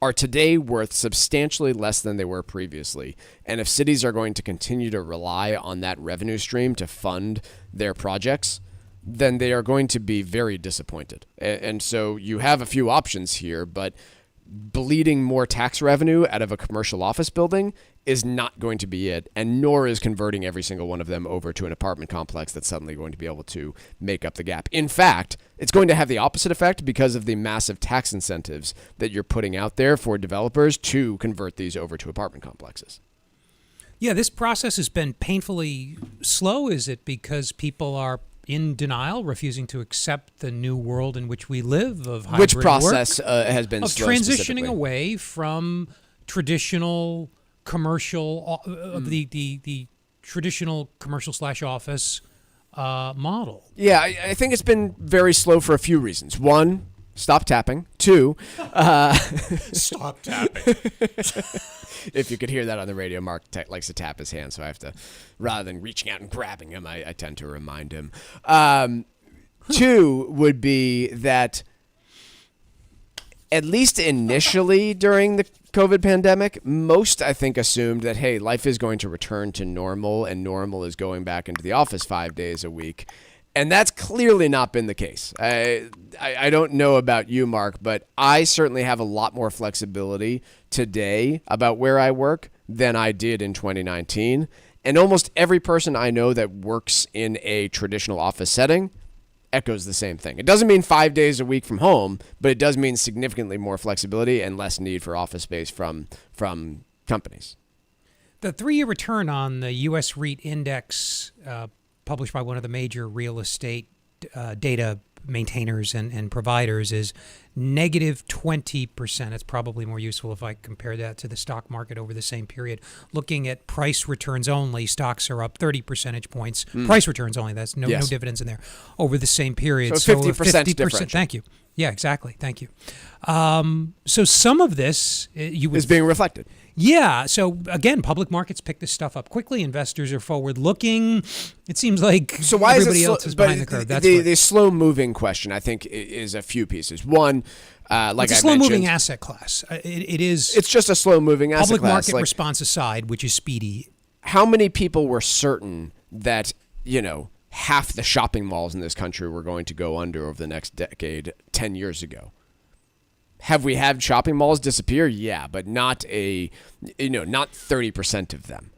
are today worth substantially less than they were previously. And if cities are going to continue to rely on that revenue stream to fund their projects, then they are going to be very disappointed. And so you have a few options here, but bleeding more tax revenue out of a commercial office building is not going to be it, and nor is converting every single one of them over to an apartment complex that's suddenly going to be able to make up the gap. In fact, it's going to have the opposite effect because of the massive tax incentives that you're putting out there for developers to convert these over to apartment complexes. Yeah, this process has been painfully slow. Is it because people are in denial, refusing to accept the new world in which we live of hybrid Which process work, has been of slow transitioning away from traditional commercial, the traditional commercial / office model? Yeah, I think it's been very slow for a few reasons. One, stop tapping. Two, stop tapping. If you could hear that on the radio, Marc likes to tap his hand, so I have to, rather than reaching out and grabbing him, I tend to remind him. Two would be that at least initially during the COVID pandemic, most, I think, assumed that, hey, life is going to return to normal, and normal is going back into the office 5 days a week. And that's clearly not been the case. I don't know about you, Marc, but I certainly have a lot more flexibility today about where I work than I did in 2019. And almost every person I know that works in a traditional office setting echoes the same thing. It doesn't mean 5 days a week from home, but it does mean significantly more flexibility and less need for office space from companies. The 3-year return on the U.S. REIT index published by one of the major real estate data maintainers and providers is negative 20%. It's probably more useful if I compare that to the stock market over the same period. Looking at price returns only, stocks are up 30 percentage points. Price returns only, that's no dividends in there, over the same period. So 50% differential. Thank you. Yeah, exactly. Thank you. So some of this is being reflected. Yeah. So again, public markets pick this stuff up quickly. Investors are forward-looking. It seems like everybody else is behind the curve. That's the slow-moving question, I think, is a few pieces. One, like it's a slow-moving asset class. It is. It's just a slow-moving asset class. Public market response aside, which is speedy. How many people were certain that, half the shopping malls in this country were going to go under over the next decade 10 years ago? Have we had shopping malls disappear? Yeah, but not not 30% of them.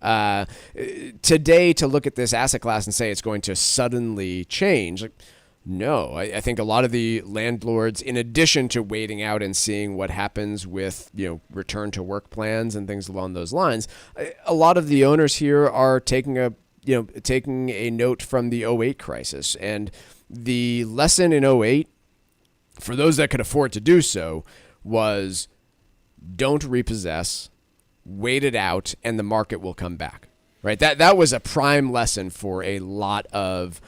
Today, to look at this asset class and say it's going to suddenly change, no. I think a lot of the landlords, in addition to waiting out and seeing what happens with return to work plans and things along those lines, a lot of the owners here are taking a note from the 2008 crisis. And the lesson in 2008, for those that could afford to do so, was don't repossess, wait it out, and the market will come back. Right? That was a prime lesson for a lot of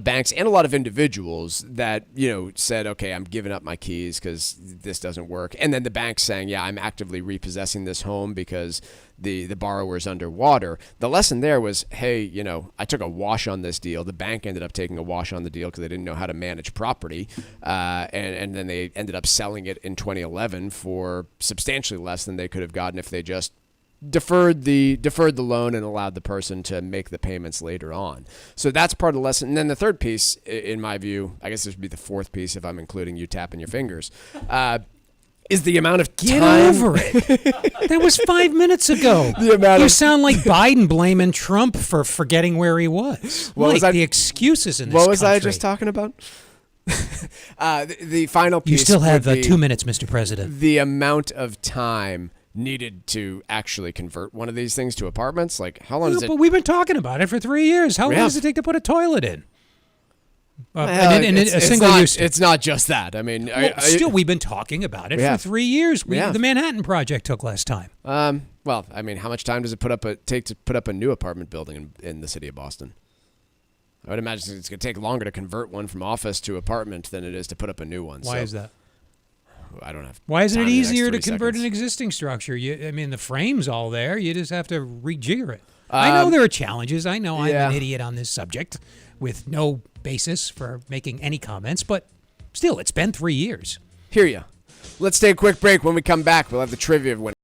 banks and a lot of individuals that said, okay, I'm giving up my keys because this doesn't work. And then the bank saying, yeah, I'm actively repossessing this home because the borrower's underwater. The lesson there was, hey, I took a wash on this deal. The bank ended up taking a wash on the deal because they didn't know how to manage property. And then they ended up selling it in 2011 for substantially less than they could have gotten if they just deferred the loan and allowed the person to make the payments later on. So that's part of the lesson. And then the third piece, in my view, I guess this would be the fourth piece if I'm including you tapping your fingers, is the amount of time. Get over it. That was 5 minutes ago. You sound like Biden blaming Trump for forgetting where he was. The excuses in this What was country. I just talking about? The final piece. You still have 2 minutes, Mr. President. The amount of time needed to actually convert one of these things to apartments. Like, how long does it? But we've been talking about it for 3 years. How long does it take to put a toilet in? A single use. It's not just that. I mean, still, we've been talking about it for 3 years. The Manhattan Project took less time. Well, I mean, how much time does it take to put up a new apartment building in the city of Boston? I would imagine it's going to take longer to convert one from office to apartment than it is to put up a new one. Why is that? I don't have. Why isn't it easier to convert an existing structure? The frame's all there. You just have to rejigger it. I know there are challenges. I know I'm an idiot on this subject with no basis for making any comments, but still, it's been 3 years. Hear ya. Let's take a quick break. When we come back, we'll have the trivia winner.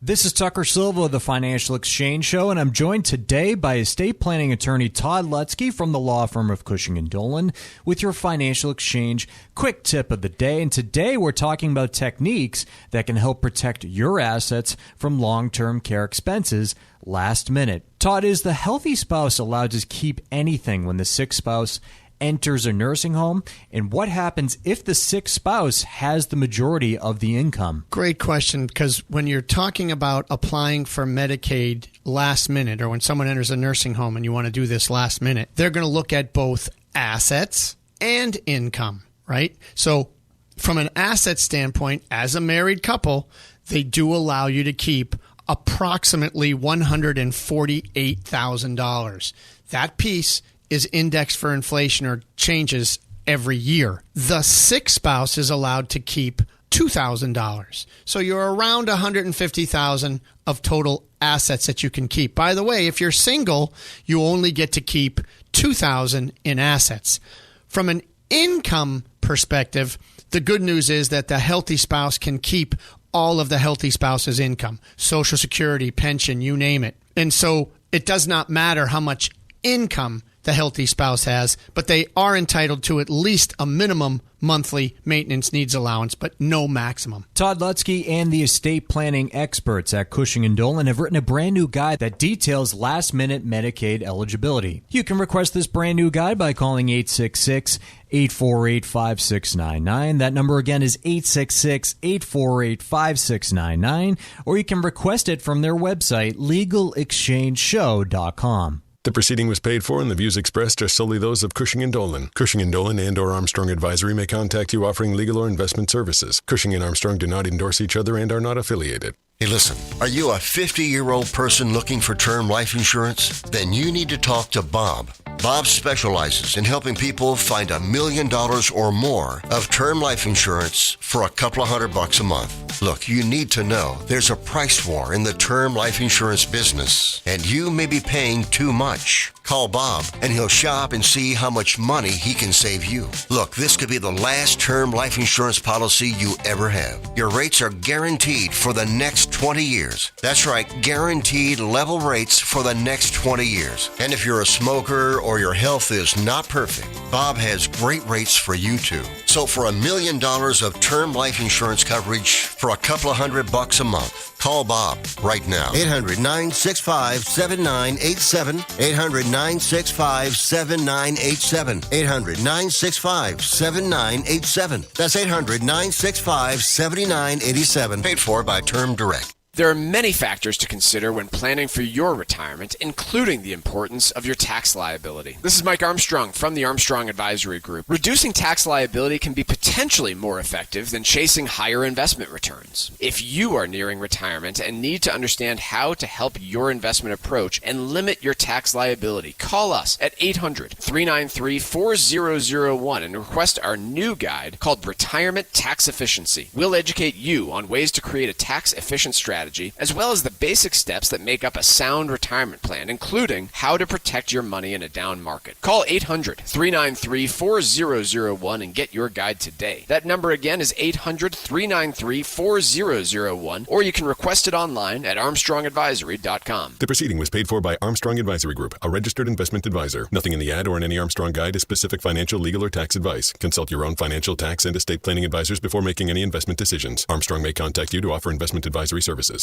This is Tucker Silva of the Financial Exchange Show, and I'm joined today by estate planning attorney Todd Lutzke from the law firm of Cushing & Dolan with your Financial Exchange quick tip of the day. And today we're talking about techniques that can help protect your assets from long-term care expenses last minute. Todd, is the healthy spouse allowed to keep anything when the sick spouse enters a nursing home? And what happens if the sick spouse has the majority of the income? Great question, because when you're talking about applying for Medicaid last minute, or when someone enters a nursing home and you want to do this last minute, they're going to look at both assets and income, right? So from an asset standpoint, as a married couple, they do allow you to keep approximately $148,000. That piece is indexed for inflation or changes every year. The sick spouse is allowed to keep $2,000. So you're around $150,000 of total assets that you can keep. By the way, if you're single, you only get to keep $2,000 in assets. From an income perspective, the good news is that the healthy spouse can keep all of the healthy spouse's income, Social Security, pension, you name it. And so it does not matter how much income the healthy spouse has, but they are entitled to at least a minimum monthly maintenance needs allowance, but no maximum. Todd Lutzke and the estate planning experts at Cushing & Dolan have written a brand new guide that details last-minute Medicaid eligibility. You can request this brand new guide by calling 866-848-5699. That number again is 866-848-5699, or you can request it from their website, legalexchangeshow.com. The proceeding was paid for, and the views expressed are solely those of Cushing & Dolan. Cushing & Dolan and or Armstrong Advisory may contact you offering legal or investment services. Cushing and Armstrong do not endorse each other and are not affiliated. Hey, listen, are you a 50-year-old person looking for term life insurance? Then you need to talk to Bob. Bob specializes in helping people find $1 million or more of term life insurance for a couple of $100 a month. Look, you need to know there's a price war in the term life insurance business, and you may be paying too much. Call Bob, and he'll shop and see how much money he can save you. Look, this could be the last term life insurance policy you ever have. Your rates are guaranteed for the next 20 years. That's right, guaranteed level rates for the next 20 years. And if you're a smoker or your health is not perfect, Bob has great rates for you too. So for $1 million of term life insurance coverage for a couple of $100 a month, call Bob right now. 800-965-7987. 800-965-7987. 800-965-7987. That's 800-965-7987. Paid for by Term Direct. There are many factors to consider when planning for your retirement, including the importance of your tax liability. This is Mike Armstrong from the Armstrong Advisory Group. Reducing tax liability can be potentially more effective than chasing higher investment returns. If you are nearing retirement and need to understand how to help your investment approach and limit your tax liability, call us at 800-393-4001 and request our new guide called Retirement Tax Efficiency. We'll educate you on ways to create a tax-efficient strategy, as well as the basic steps that make up a sound retirement plan, including how to protect your money in a down market. Call 800-393-4001 and get your guide today. That number again is 800-393-4001, or you can request it online at armstrongadvisory.com. The proceeding was paid for by Armstrong Advisory Group, a registered investment advisor. Nothing in the ad or in any Armstrong guide is specific financial, legal, or tax advice. Consult your own financial, tax, and estate planning advisors before making any investment decisions. Armstrong may contact you to offer investment advisory services.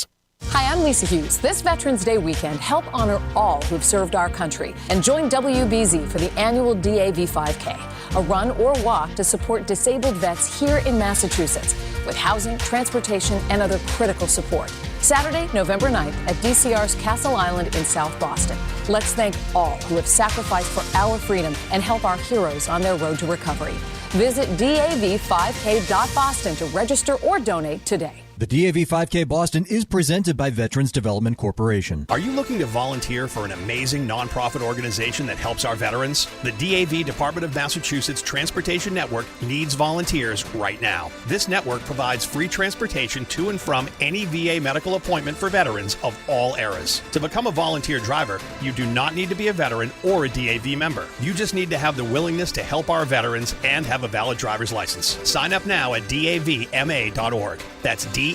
Hi, I'm Lisa Hughes. This Veterans Day weekend, help honor all who've served our country and join WBZ for the annual DAV 5K, a run or walk to support disabled vets here in Massachusetts with housing, transportation, and other critical support. Saturday, November 9th at DCR's Castle Island in South Boston. Let's thank all who have sacrificed for our freedom and help our heroes on their road to recovery. Visit DAV5K.Boston to register or donate today. The DAV 5K Boston is presented by Veterans Development Corporation. Are you looking to volunteer for an amazing nonprofit organization that helps our veterans? The DAV Department of Massachusetts Transportation Network needs volunteers right now. This network provides free transportation to and from any VA medical appointment for veterans of all eras. To become a volunteer driver, you do not need to be a veteran or a DAV member. You just need to have the willingness to help our veterans and have a valid driver's license. Sign up now at davma.org. That's davma.org.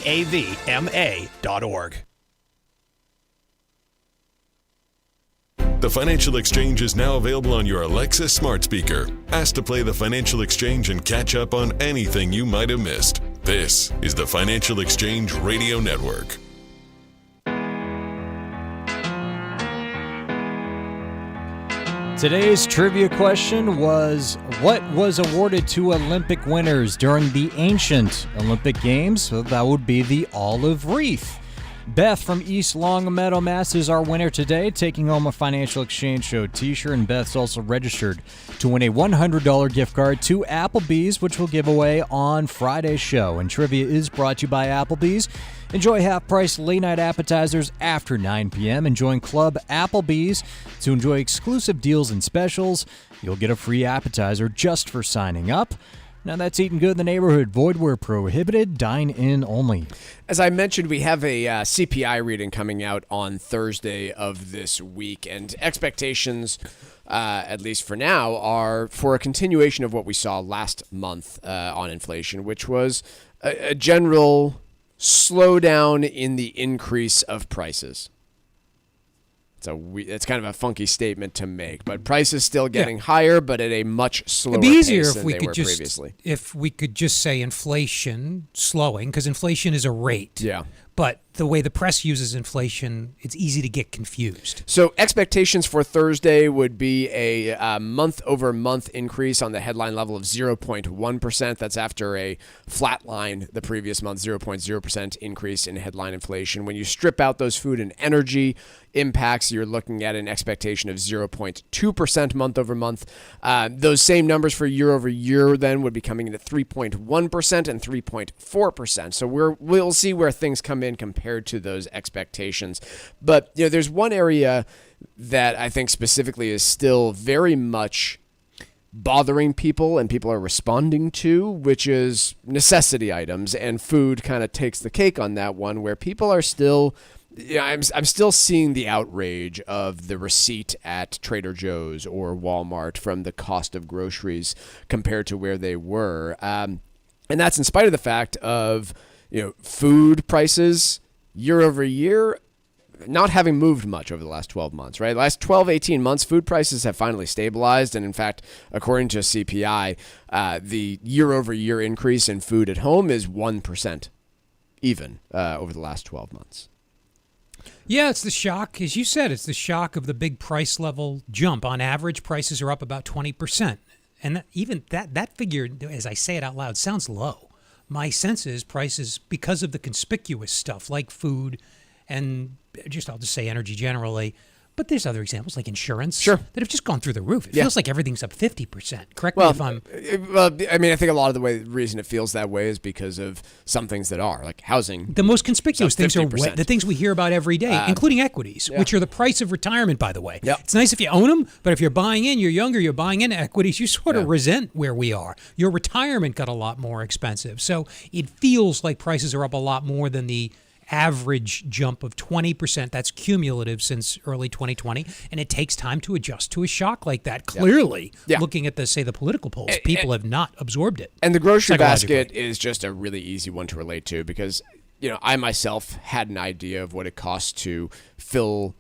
The Financial Exchange is now available on your Alexa smart speaker. Ask to play the Financial Exchange and catch up on anything you might have missed. This is the Financial Exchange Radio Network. Today's trivia question was, what was awarded to Olympic winners during the ancient Olympic Games? So that would be the olive wreath. Beth from East Longmeadow, Mass. is our winner today, taking home a Financial Exchange Show t-shirt, and Beth's also registered to win a $100 gift card to Applebee's, which we'll give away on Friday's show. And trivia is brought to you by Applebee's. Enjoy half-price late-night appetizers after 9 p.m. and join Club Applebee's to enjoy exclusive deals and specials. You'll get a free appetizer just for signing up. Now that's eating good in the neighborhood. Void where prohibited. Dine in only. As I mentioned, we have a CPI reading coming out on Thursday of this week, and expectations, at least for now, are for a continuation of what we saw last month on inflation, which was a general slowdown in the increase of prices. It's kind of a funky statement to make, but prices still getting higher, but at a much slower pace than they were previously. If we could just say inflation slowing, because inflation is a rate. Yeah. But the way the press uses inflation, it's easy to get confused. So expectations for Thursday would be a month-over-month increase on the headline level of 0.1%. That's after a flat line the previous month, 0.0% increase in headline inflation. When you strip out those food and energy impacts, you're looking at an expectation of 0.2% month-over-month. Those same numbers for year-over-year then would be coming in at 3.1% and 3.4%. So we'll see where things come in compared to those expectations. But there's one area that I think specifically is still very much bothering people and people are responding to, which is necessity items, and food kind of takes the cake on that one, where people are still I'm still seeing the outrage of the receipt at Trader Joe's or Walmart from the cost of groceries compared to where they were. And that's in spite of the fact of food prices year over year not having moved much over the last 12 months, right? The last 12, 18 months, food prices have finally stabilized. And in fact, according to CPI, the year over year increase in food at home is 1% even over the last 12 months. Yeah, it's the shock. As you said, it's the shock of the big price level jump. On average, prices are up about 20%. And even that figure, as I say it out loud, sounds low. My sense is prices, because of the conspicuous stuff like food and I'll just say energy generally, but there's other examples like insurance that have just gone through the roof. It feels like everything's up 50%. Correct me if I'm... Well, I mean, I think a lot of the reason it feels that way is because of some things that are, like housing. The most conspicuous things are the things we hear about every day, including equities, which are the price of retirement, by the way. Yep. It's nice if you own them, but if you're buying in, you're younger, you're buying into equities, you sort of resent where we are. Your retirement got a lot more expensive. So it feels like prices are up a lot more than the average jump of 20%. That's cumulative since early 2020, and it takes time to adjust to a shock like that. Clearly, looking at the political polls, people have not absorbed it. And the grocery basket is just a really easy one to relate to because, I myself had an idea of what it costs to fill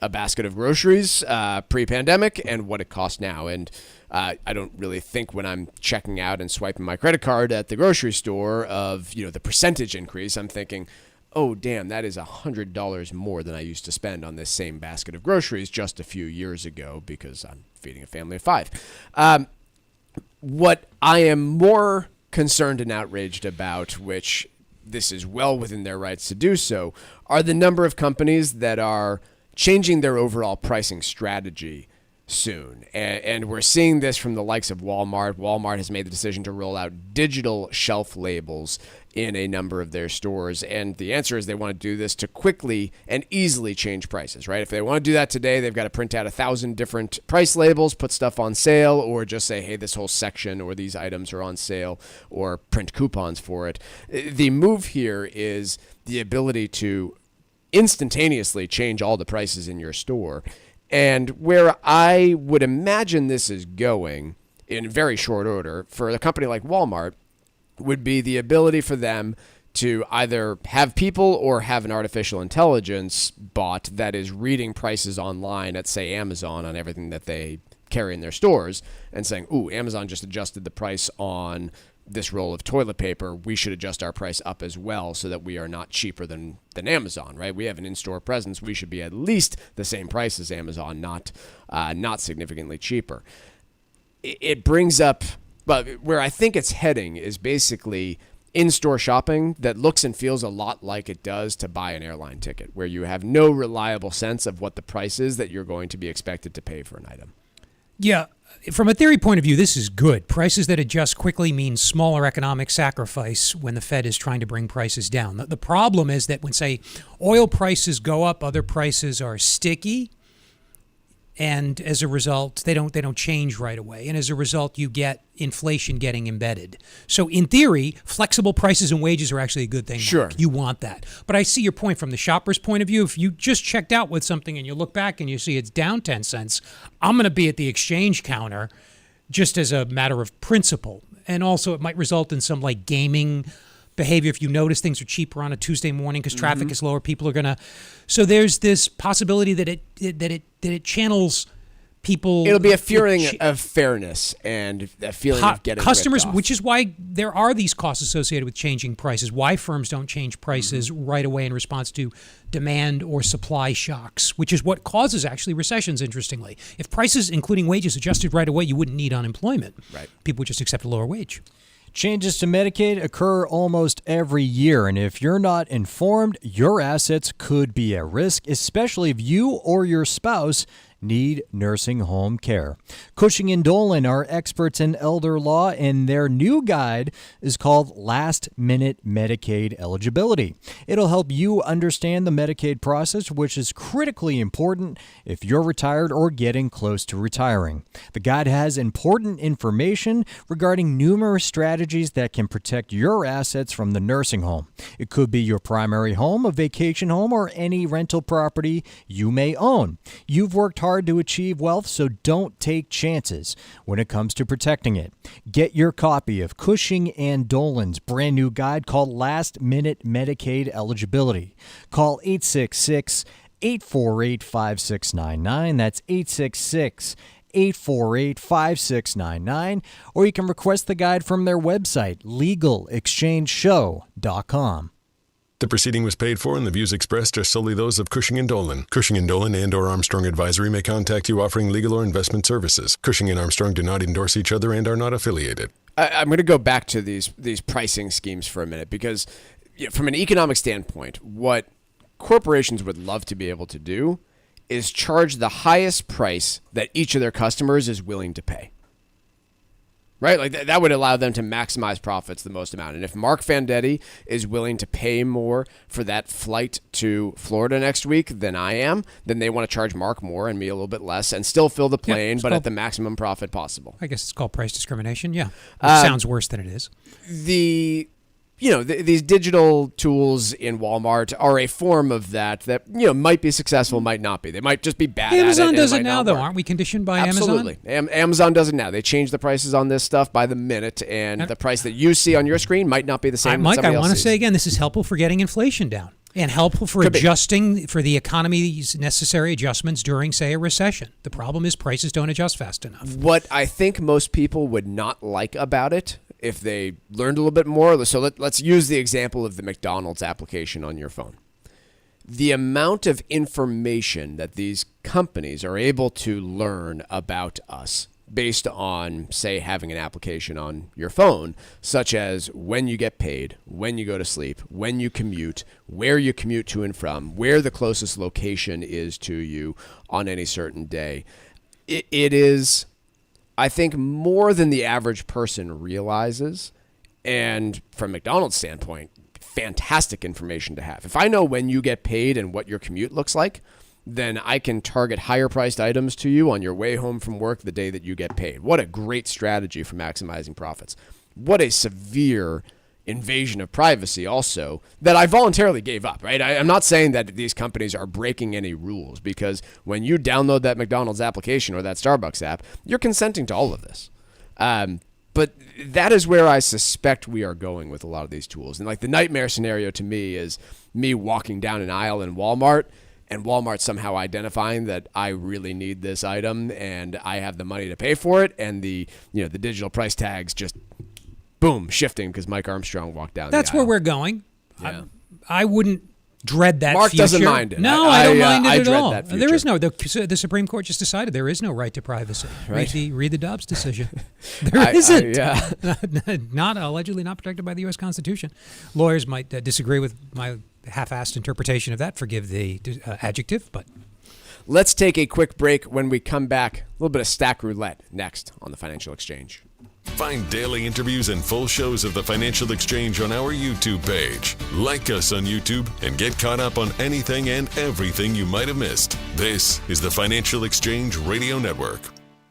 a basket of groceries pre-pandemic and what it costs now. And I don't really think when I'm checking out and swiping my credit card at the grocery store of, the percentage increase. I'm thinking, oh, damn, that is $100 more than I used to spend on this same basket of groceries just a few years ago because I'm feeding a family of 5. What I am more concerned and outraged about, which this is well within their rights to do so, are the number of companies that are changing their overall pricing strategy soon. And we're seeing this from the likes of Walmart. Walmart has made the decision to roll out digital shelf labels in a number of their stores. And the answer is they want to do this to quickly and easily change prices, right? If they want to do that today, they've got to print out 1,000 different price labels, put stuff on sale, or just say, hey, this whole section or these items are on sale, or print coupons for it. The move here is the ability to instantaneously change all the prices in your store. And where I would imagine this is going in very short order for a company like Walmart would be the ability for them to either have people or have an artificial intelligence bot that is reading prices online at, say, Amazon on everything that they carry in their stores and saying, ooh, Amazon just adjusted the price on this roll of toilet paper. We should adjust our price up as well so that we are not cheaper than Amazon, right? We have an in-store presence. We should be at least the same price as Amazon, not significantly cheaper. It brings up, but where I think it's heading is basically in-store shopping that looks and feels a lot like it does to buy an airline ticket, where you have no reliable sense of what the price is that you're going to be expected to pay for an item. Yeah, from a theory point of view, this is good. Prices that adjust quickly mean smaller economic sacrifice when the Fed is trying to bring prices down. The problem is that when, say, oil prices go up, other prices are sticky, and as a result, they don't change right away. And as a result, you get inflation getting embedded. So in theory, flexible prices and wages are actually a good thing. Sure. Mark. You want that. But I see your point from the shopper's point of view. If you just checked out with something and you look back and you see it's down 10 cents, I'm going to be at the exchange counter just as a matter of principle. And also it might result in some like gaming behavior. If you notice things are cheaper on a Tuesday morning because traffic is lower, people are going to. So there's this possibility that it channels people. It'll be a feeling of fairness and a feeling of getting customers, ripped off. which is why there are these costs associated with changing prices. Why firms don't change prices right away in response to demand or supply shocks, which is what causes actually recessions. Interestingly, if prices, including wages, adjusted right away, you wouldn't need unemployment. Right. People would just accept a lower wage. Changes to Medicaid occur almost every year, and if you're not informed, your assets could be at risk, especially if you or your spouse need nursing home care. Cushing & Dolan are experts in elder law, and their new guide is called Last Minute Medicaid Eligibility. It'll help you understand the Medicaid process, which is critically important if you're retired or getting close to retiring. The guide has important information regarding numerous strategies that can protect your assets from the nursing home. It could be your primary home, a vacation home, or any rental property you may own. You've worked hard to achieve wealth, so don't take chances when it comes to protecting it. Get your copy of Cushing & Dolan's brand new guide called Last Minute Medicaid Eligibility. Call 866-848-5699. That's 848-5699, or you can request the guide from their website, legalexchangeshow.com. The proceeding was paid for, and the views expressed are solely those of Cushing & Dolan. Cushing & Dolan and/or Armstrong Advisory may contact you offering legal or investment services. Cushing & Armstrong do not endorse each other and are not affiliated. I'm going to go back to these pricing schemes for a minute because from an economic standpoint, what corporations would love to be able to do is charge the highest price that each of their customers is willing to pay. Right? Like that would allow them to maximize profits the most amount. And if Marc Fandetti is willing to pay more for that flight to Florida next week than I am, then they want to charge Marc more and me a little bit less and still fill the plane, but at the maximum profit possible. I guess it's called price discrimination. Yeah. It sounds worse than it is. These digital tools in Walmart are a form of that might be successful, might not be. They might just be bad Amazon at it. does it now, though. Aren't we conditioned by Absolutely. Amazon? Amazon does it now. They change the prices on this stuff by the minute, and the price that you see on your screen might not be the same. Mike, I want to say again, this is helpful for getting inflation down and helpful for adjusting for the economy's necessary adjustments during, say, a recession. The problem is prices don't adjust fast enough. What I think most people would not like about it, if they learned a little bit more. So let's use the example of the McDonald's application on your phone. The amount of information that these companies are able to learn about us based on, say, having an application on your phone, such as when you get paid, when you go to sleep, when you commute, where you commute to and from, where the closest location is to you on any certain day. It is, I think, more than the average person realizes. And from McDonald's standpoint, fantastic information to have. If I know when you get paid and what your commute looks like, then I can target higher priced items to you on your way home from work the day that you get paid. What a great strategy for maximizing profits. What a severe invasion of privacy also that I voluntarily gave up, right? I'm not saying that these companies are breaking any rules, because when you download that McDonald's application or that Starbucks app, you're consenting to all of this. But that is where I suspect we are going with a lot of these tools. And like the nightmare scenario to me is me walking down an aisle in Walmart and Walmart somehow identifying that I really need this item and I have the money to pay for it, and the digital price tags just boom shifting because Mike Armstrong walked down. That's where we're going. Yeah. I wouldn't dread that. Marc future. doesn't mind it. No, I don't mind it I at dread all. that There is no. The Supreme Court just decided there is no right to privacy. Right. Read the Dobbs decision. There isn't. Yeah. Not allegedly not protected by the U.S. Constitution. Lawyers might disagree with my half-assed interpretation of that. Forgive the adjective, but. Let's take a quick break. When we come back, a little bit of stack roulette next on the Financial Exchange. Find daily interviews and full shows of the Financial Exchange on our YouTube page. Like us on YouTube and get caught up on anything and everything you might have missed. This is the Financial Exchange Radio Network.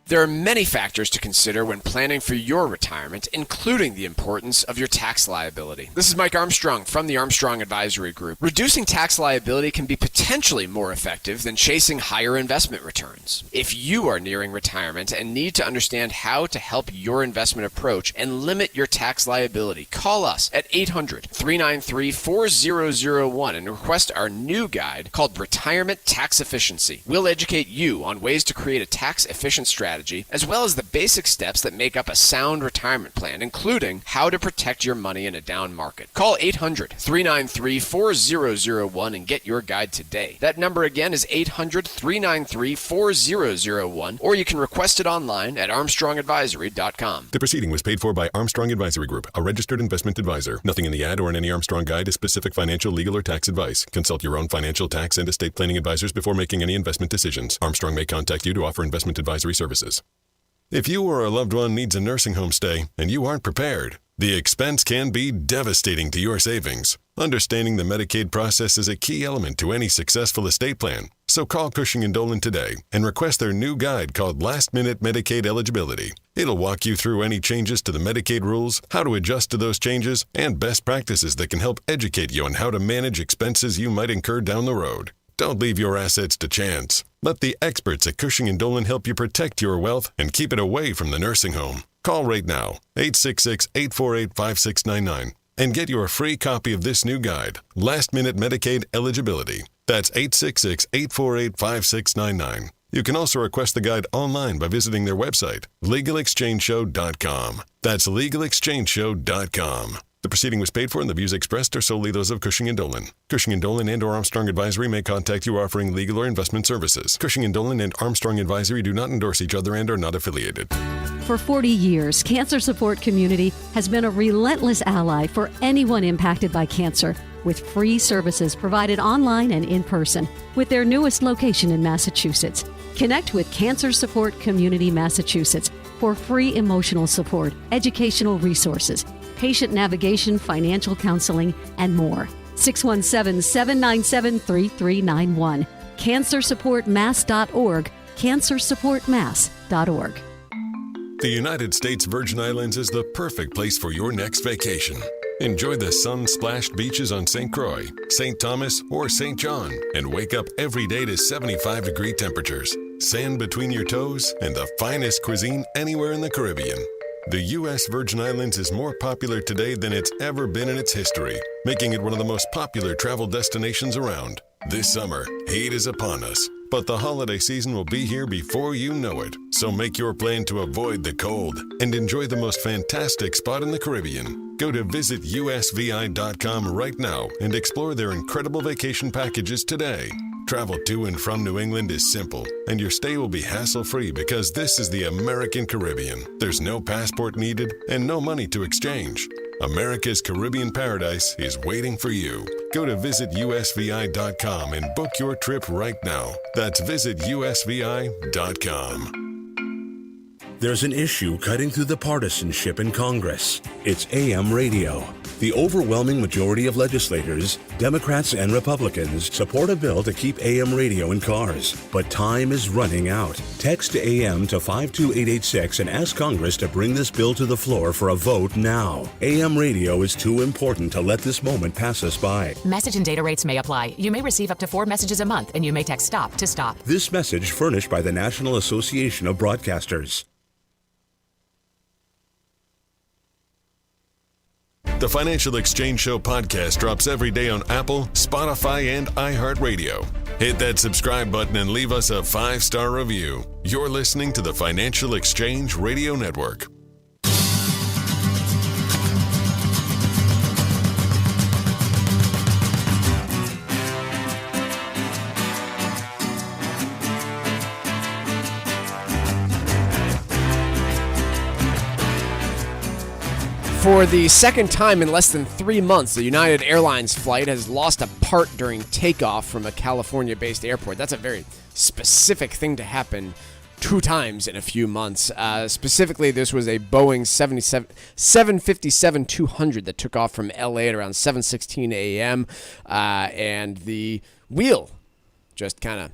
There are many factors to consider when planning for your retirement, including the importance of your tax liability. This is Mike Armstrong from the Armstrong Advisory Group. Reducing tax liability can be potentially more effective than chasing higher investment returns. If you are nearing retirement and need to understand how to help your investment approach and limit your tax liability, call us at 800-393-4001 and request our new guide called Retirement Tax Efficiency. We'll educate you on ways to create a tax-efficient strategy, as well as the basic steps that make up a sound retirement plan, including how to protect your money in a down market. Call 800-393-4001 and get your guide today. That number again is 800-393-4001, or you can request it online at armstrongadvisory.com. The proceeding was paid for by Armstrong Advisory Group, a registered investment advisor. Nothing in the ad or in any Armstrong guide is specific financial, legal, or tax advice. Consult your own financial, tax, and estate planning advisors before making any investment decisions. Armstrong may contact you to offer investment advisory services. If you or a loved one needs a nursing home stay and you aren't prepared, the expense can be devastating to your savings. Understanding the Medicaid process is a key element to any successful estate plan. So call Cushing & Dolan today and request their new guide called Last Minute Medicaid Eligibility. It'll walk you through any changes to the Medicaid rules, how to adjust to those changes, and best practices that can help educate you on how to manage expenses you might incur down the road. Don't leave your assets to chance. Let the experts at Cushing & Dolan help you protect your wealth and keep it away from the nursing home. Call right now, 866-848-5699, and get your free copy of this new guide, Last Minute Medicaid Eligibility. That's 866-848-5699. You can also request the guide online by visiting their website, LegalExchangeShow.com. That's LegalExchangeShow.com. The proceeding was paid for and the views expressed are solely those of Cushing & Dolan. Cushing & Dolan and or Armstrong Advisory may contact you offering legal or investment services. Cushing & Dolan and Armstrong Advisory do not endorse each other and are not affiliated. For 40 years, Cancer Support Community has been a relentless ally for anyone impacted by cancer, with free services provided online and in person, with their newest location in Massachusetts. Connect with Cancer Support Community Massachusetts for free emotional support, educational resources, patient navigation, financial counseling, and more. 617-797-3391. CancerSupportMass.org. CancerSupportMass.org. The United States Virgin Islands is the perfect place for your next vacation. Enjoy the sun-splashed beaches on St. Croix, St. Thomas, or St. John, and wake up every day to 75-degree temperatures, sand between your toes, and the finest cuisine anywhere in the Caribbean. The U.S. Virgin Islands is more popular today than it's ever been in its history, making it one of the most popular travel destinations around. This summer, heat is upon us, but the holiday season will be here before you know it. So make your plan to avoid the cold and enjoy the most fantastic spot in the Caribbean. Go to visitusvi.com right now and explore their incredible vacation packages today. Travel to and from New England is simple, and your stay will be hassle-free because this is the American Caribbean. There's no passport needed and no money to exchange. America's Caribbean paradise is waiting for you. Go to visitusvi.com and book your trip right now. That's visitusvi.com. There's an issue cutting through the partisanship in Congress. It's AM radio. The overwhelming majority of legislators, Democrats and Republicans, support a bill to keep AM radio in cars. But time is running out. Text AM to 52886 and ask Congress to bring this bill to the floor for a vote now. AM radio is too important to let this moment pass us by. Message and data rates may apply. You may receive up to 4 messages a month, and you may text STOP to stop. This message furnished by the National Association of Broadcasters. The Financial Exchange Show podcast drops every day on Apple, Spotify, and iHeartRadio. Hit that subscribe button and leave us a 5-star review. You're listening to the Financial Exchange Radio Network. For the second time in less than 3 months, the United Airlines flight has lost a part during takeoff from a California-based airport. That's a very specific thing to happen 2 times in a few months. Specifically, this was a Boeing 757-200 that took off from L.A. at around 7:16 a.m., and the wheel just kind of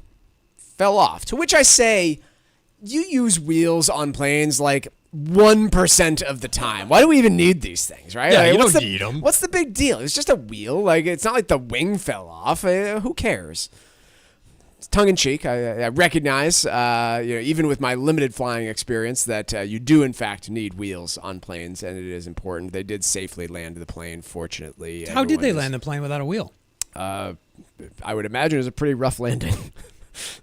fell off. To which I say, you use wheels on planes like 1% of the time. Why do we even need these things, right? Yeah, like, you don't need them. What's the big deal? It's just a wheel. Like, it's not like the wing fell off. Who cares? It's tongue in cheek. I recognize, even with my limited flying experience, that you do in fact need wheels on planes, and it is important. They did safely land the plane, fortunately. How did they land the plane without a wheel? I would imagine it was a pretty rough landing.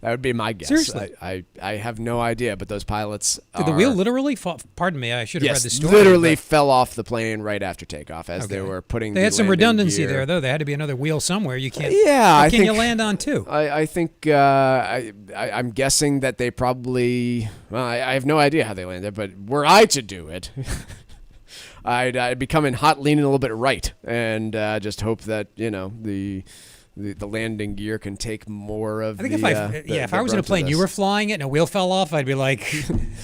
That would be my guess. Seriously? I have no idea, but those pilots Did the wheel literally fall? Pardon me, I should have read the story. Literally fell off the plane right after takeoff as they were putting They had some redundancy gear. there, though. There had to be another wheel somewhere. You can't. Yeah, What can you land on, too? I think I'm guessing that they probably. Well, I have no idea how they landed, but were I to do it, I'd be coming hot, leaning a little bit right, and just hope that the landing gear can take more of. I think if if I was in a plane, you were flying it, and a wheel fell off, I'd be like,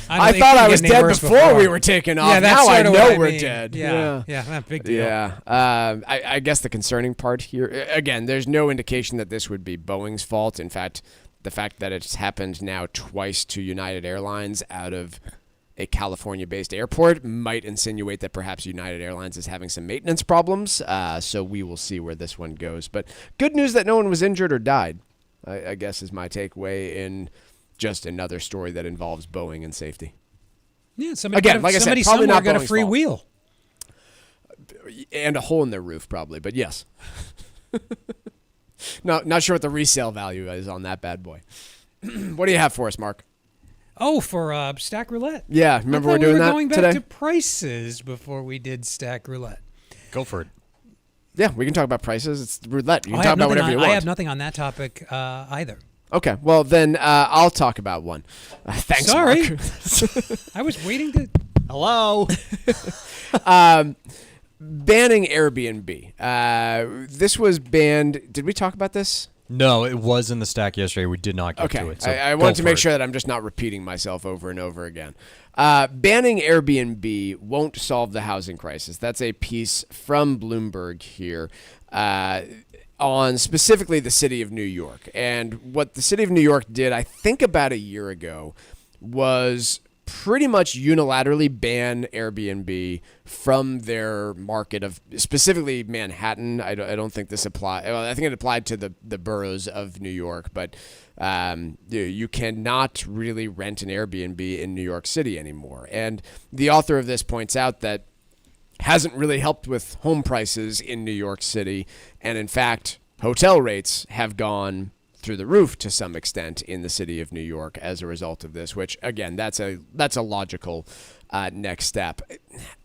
I thought I was dead before we were taking off. Yeah, that's now I sort of know what I we're mean. dead. Yeah, big deal. Yeah. I guess the concerning part here, again, there's no indication that this would be Boeing's fault. In fact, the fact that it's happened now twice to United Airlines out of a California-based airport might insinuate that perhaps United Airlines is having some maintenance problems. So we will see where this one goes. But good news that no one was injured or died, I guess, is my takeaway in just another story that involves Boeing and safety. Yeah, somebody Again, like I said, probably somewhere not got a Boeing's free fault. wheel. And a hole in their roof, probably. But yes. No, not sure what the resale value is on that bad boy. What do you have for us, Mark? Oh, for Stack Roulette. Yeah, remember we're doing we were that going back today? to prices before we did Stack Roulette. Go for it. Yeah, we can talk about prices. It's roulette. You can I talk have about nothing whatever you on- want. I have nothing on that topic either. Okay, well then I'll talk about one. Thanks, Sorry. Mark. I was waiting to. Hello. Banning Airbnb. This was banned. Did we talk about this? No, it was in the stack yesterday. We did not get to it. So I go wanted to for make it. sure that I'm just not repeating myself over and over again. Banning Airbnb won't solve the housing crisis. That's a piece from Bloomberg here on specifically the city of New York. And what the city of New York did, I think about a year ago, was pretty much unilaterally ban Airbnb from their market of specifically Manhattan. I don't think this applied. Well, I think it applied to the boroughs of New York, but you cannot really rent an Airbnb in New York City anymore. And the author of this points out that hasn't really helped with home prices in New York City, and in fact, hotel rates have gone through the roof to some extent in the city of New York as a result of this, which again, that's a logical next step.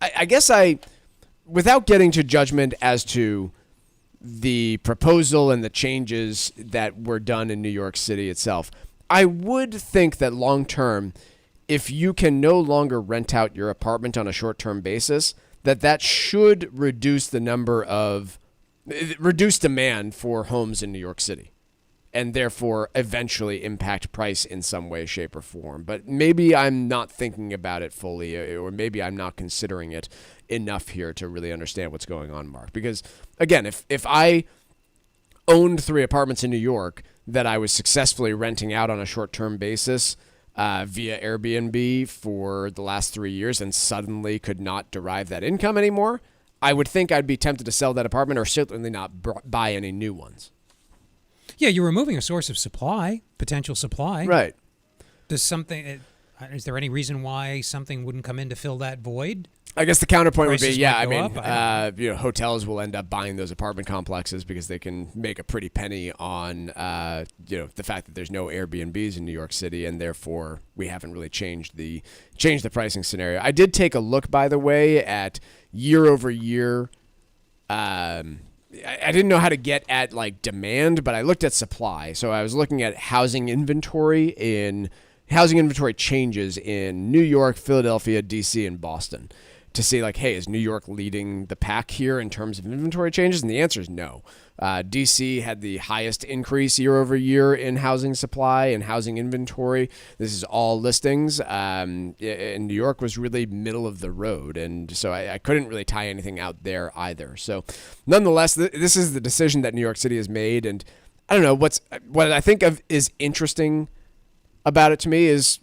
I guess without getting to judgment as to the proposal and the changes that were done in New York City itself, I would think that long term, if you can no longer rent out your apartment on a short-term basis, that should reduce the number of reduce demand for homes in New York City. and therefore eventually impact price in some way, shape, or form. But maybe I'm not thinking about it fully, or maybe I'm not considering it enough here to really understand what's going on, Mark. Because, again, if I owned 3 apartments in New York that I was successfully renting out on a short-term basis via Airbnb for the last 3 years and suddenly could not derive that income anymore, I would think I'd be tempted to sell that apartment or certainly not buy any new ones. Yeah, you're removing a source of supply, potential supply. Right. Is there any reason why something wouldn't come in to fill that void? I guess the counterpoint would be, Prices hotels will end up buying those apartment complexes because they can make a pretty penny on, the fact that there's no Airbnbs in New York City, and therefore we haven't really changed the pricing scenario. I did take a look, by the way, at year over year. I didn't know how to get at like demand, but I looked at supply. So I was looking at housing inventory changes in New York, Philadelphia, DC, and Boston to see like, hey, is New York leading the pack here in terms of inventory changes? And the answer is no. DC had the highest increase year over year in housing supply and housing inventory. This is all listings. And New York was really middle of the road. And so I couldn't really tie anything out there either. So nonetheless, this is the decision that New York City has made. And I don't know, what I think of is interesting about it to me is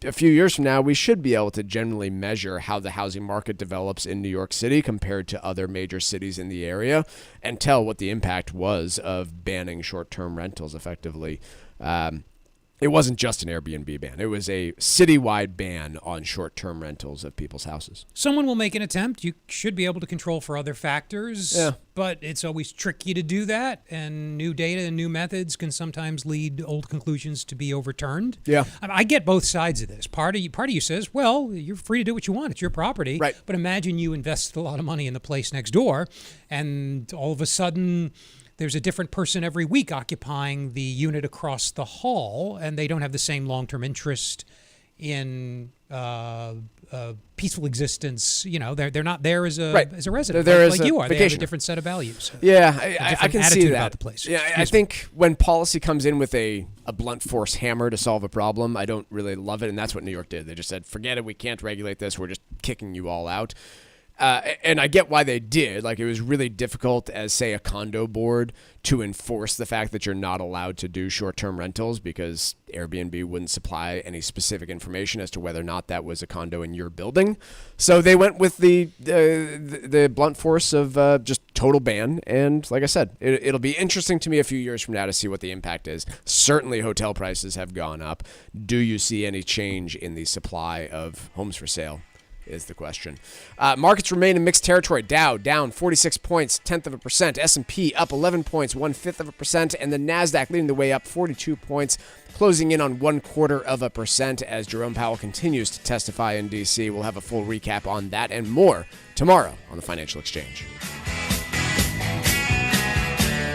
a few years from now, we should be able to generally measure how the housing market develops in New York City compared to other major cities in the area and tell what the impact was of banning short-term rentals effectively. It wasn't just an Airbnb ban. It was a citywide ban on short-term rentals of people's houses. Someone will make an attempt. You should be able to control for other factors, but it's always tricky to do that, and new data and new methods can sometimes lead old conclusions to be overturned. Yeah. I get both sides of this. Part of you says, well, you're free to do what you want. It's your property. Right. But imagine you invested a lot of money in the place next door, and all of a sudden there's a different person every week occupying the unit across the hall, and they don't have the same long-term interest in peaceful existence. You know, they're not there as a resident, like you are. They have a different set of values. Yeah, I can see that. About the place. Yeah, I think when policy comes in with a blunt force hammer to solve a problem, I don't really love it, and that's what New York did. They just said, forget it, we can't regulate this, we're just kicking you all out. And I get why they did. Like, it was really difficult as, say, a condo board to enforce the fact that you're not allowed to do short-term rentals because Airbnb wouldn't supply any specific information as to whether or not that was a condo in your building. So they went with the blunt force of just total ban. And like I said, it'll be interesting to me a few years from now to see what the impact is. Certainly hotel prices have gone up. Do you see any change in the supply of homes for sale? Is the question. Markets remain in mixed territory. Dow down 46 points, 0.1%. S&P up 11 points, 0.1%. And the NASDAQ leading the way up 42 points, closing in on 0.25% as Jerome Powell continues to testify in D.C. We'll have a full recap on that and more tomorrow on the Financial Exchange.